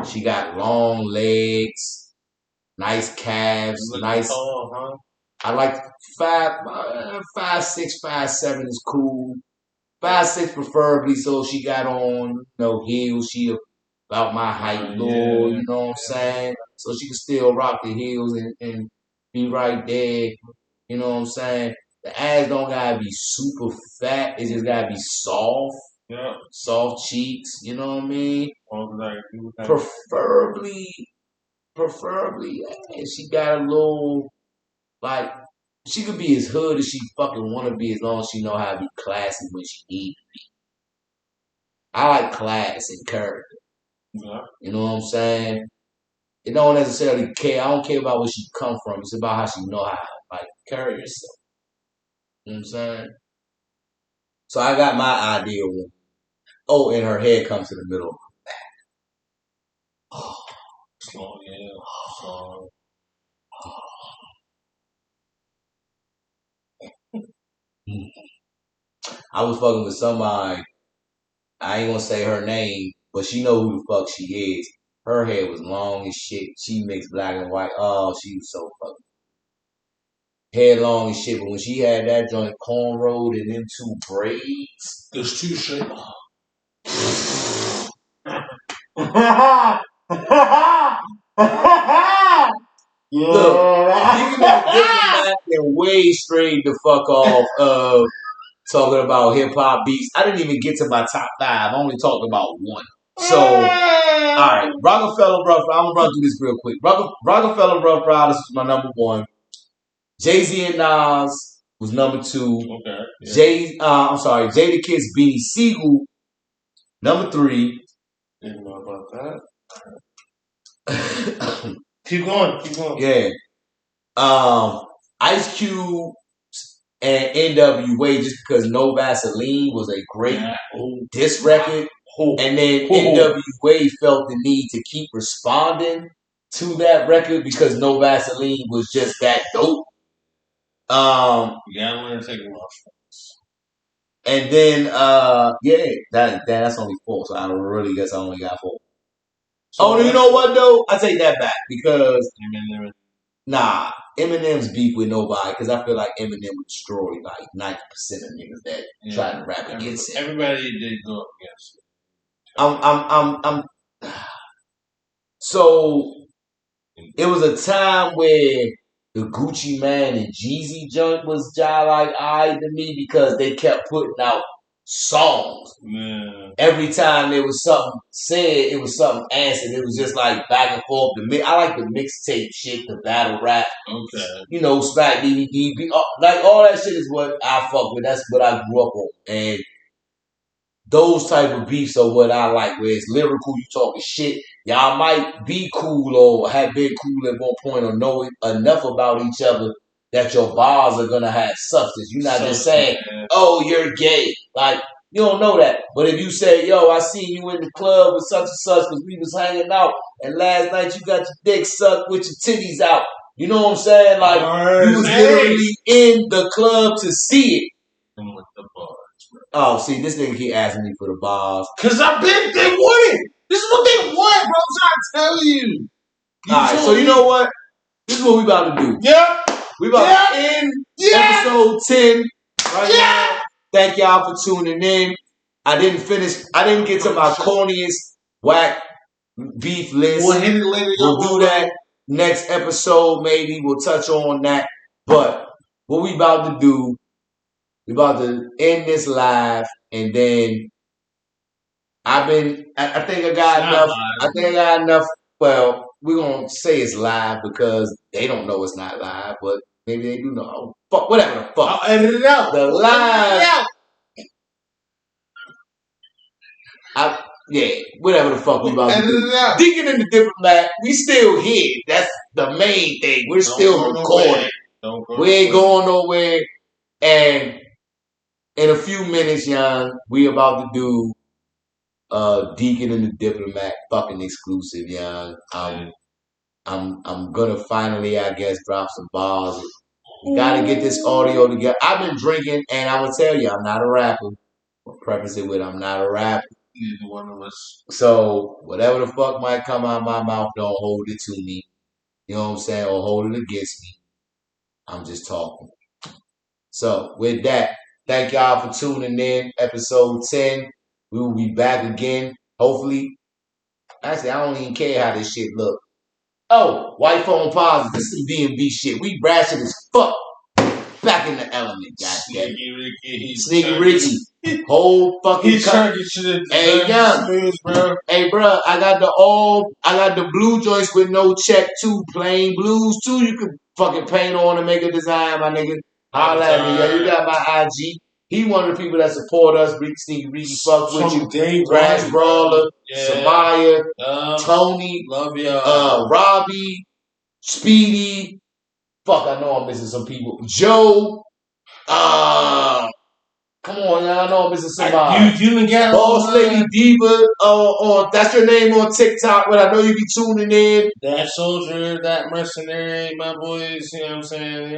She got long legs, nice calves, nice. Tall, huh? I like 5'6", 5'7" is cool. 5'6" preferably, so she got on, heels. She about my height, little, you know what I'm saying? So she can still rock the heels and be right there. You know what I'm saying? The ass don't gotta be super fat. It just gotta be soft. Yeah. Soft cheeks. You know what I mean? Preferably, yeah, she got a little, like, she could be as hood as she fucking want to be as long as she know how to be classy when she need to be. I like class and character. Yeah. You know what I'm saying? It don't necessarily care. I don't care about where she come from. It's about how she know how to, like, carry herself. You know what I'm saying? So I got my ideal one. Oh, and her head comes to the middle of her back. Oh, yeah. So. I was fucking with somebody. I ain't gonna say her name, but she know who the fuck she is. Her hair was long as shit. She mixed black and white. Oh, she was so fucking hair long as shit. But when she had that joint cornrowed and into braids, there's two shit. Look, even the Diplomat and way straight the fuck off of talking about hip hop beats. I didn't even get to my top 5. I only talked about one. So, alright, Rockefeller Rough Rider. I'm gonna run through this real quick. Rockefeller Rough Riders was my number 1. Jay-Z and Nas was number 2. Okay. Yeah. Jadakiss Beanie Siegel, number 3. Didn't know about that. Keep going. Yeah. Ice Cube and NWA, just because No Vaseline was a great diss record. And then NWA felt the need to keep responding to that record because No Vaseline was just that dope. I'm gonna take a loss. And then that's only 4, so I really guess I only got 4. So you know what though? I take that back because Eminem's beef with nobody because I feel like Eminem would destroy like 90% of niggas that try to rap against him. Everybody did go up against I'm so it was a time where the Gucci Man and Jeezy joint was like to me because they kept putting out songs. Yeah. Every time there was something said, it was something answered. It was just like back and forth. I like the mixtape shit, the battle rap. Okay. Smack DVD, like all that shit is what I fuck with. That's what I grew up on. And those type of beefs are what I like, where it's lyrical, you talking shit. Y'all might be cool or have been cool at one point or know enough about each other that your bars are gonna have substance. You're not just saying, oh, you're gay. Like, you don't know that. But if you say, yo, I seen you in the club with such and such because we was hanging out and last night you got your dick sucked with your titties out. You know what I'm saying? Like, you was literally in the club to see it. And with the bars. Oh, see, this nigga keep asking me for the bars. Because they want it. This is what they want, bro. I'm trying to tell you. Alright, so you know what? This is what we about to do. Yep. We about to end episode 10 right now. Thank y'all for tuning in. I didn't get to my corniest whack beef list. We'll hit it later. We'll do that next episode, maybe. We'll touch on that. But what we about to do, we about to end this live, and then I think I got enough. I think I got enough. Well, we're gonna say it's live because they don't know it's not live, but maybe they do know. Oh, fuck, whatever the fuck. I'll edit it out. The live. Whatever the fuck we about to do. Deakkon and the Diplomat, we still here. That's the main thing. We're still recording. We ain't going nowhere. And in a few minutes, young, we about to do Deakkon and the Diplomat fucking exclusive, young. I'm gonna finally, I guess, drop some bars. Gotta get this audio together. I've been drinking, and I will tell you, I'm not a rapper. I'll preface it with I'm not a rapper. Either one of us. So whatever the fuck might come out of my mouth, don't hold it to me. You know what I'm saying? Or hold it against me. I'm just talking. So with that, thank y'all for tuning in. Episode 10. We will be back again. Hopefully. Actually, I don't even care how this shit look. Oh, white phone positive. This is some DND shit. We ratchet as fuck. Back in the element, goddamn. Sneaky Ricky. Whole fucking Hey, young. Hey, bro, I got the blue joints with no check too. Plain blues too. You can fucking paint on and make a design, my nigga. Holla at me, yo. You got my IG. He one of the people that support us. Sneaky Ricky fuck with you. Crash Brawler, Samaya, Tony, love y'all. Robbie, Speedy. Fuck, I know I'm missing some people. Joe. Come on, y'all. I know I'm missing somebody. You done got Boss Lady Diva. Or that's your name on TikTok, but I know you be tuning in. That soldier, that mercenary, my boys. You know what I'm saying?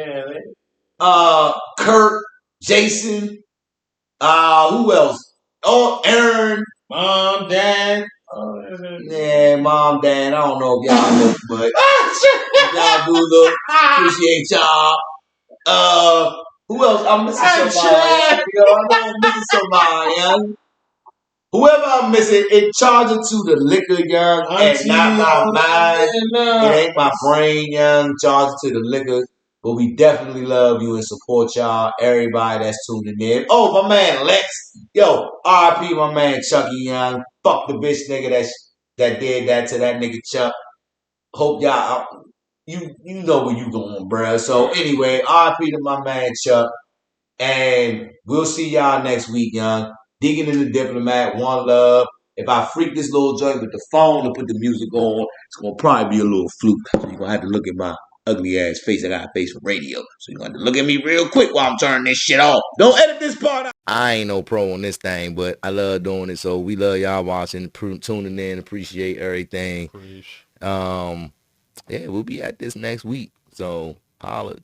Yeah. Kurt, Jason. Who else? Oh, Aaron. Mom, Dad. Yeah, Mom, Dad. I don't know if y'all look, but y'all do look. Appreciate y'all. Who else? I'm missing somebody. Yo, I know I'm missing somebody, young. Whoever I'm missing, it charging to the liquor, young, and not my mind. It ain't my brain, young. Charging to the liquor. But we definitely love you and support y'all. Everybody that's tuning in. Oh, my man Lex. Yo, RIP my man Chucky, young. Fuck the bitch nigga that did that to that nigga Chuck. Hope y'all, you know where you going, bruh. So anyway, RIP to my man Chuck. And we'll see y'all next week, young. Deakkon and the Diplomat, one love. If I freak this little joint with the phone and put the music on, it's going to probably be a little fluke. So you're going to have to look at my ugly ass face. I got a face for radio. So you're going to have to look at me real quick while I'm turning this shit off. Don't edit this part out. I ain't no pro on this thing, but I love doing it. So we love y'all watching, tuning in, appreciate everything. Yeah, we'll be at this next week. So holla.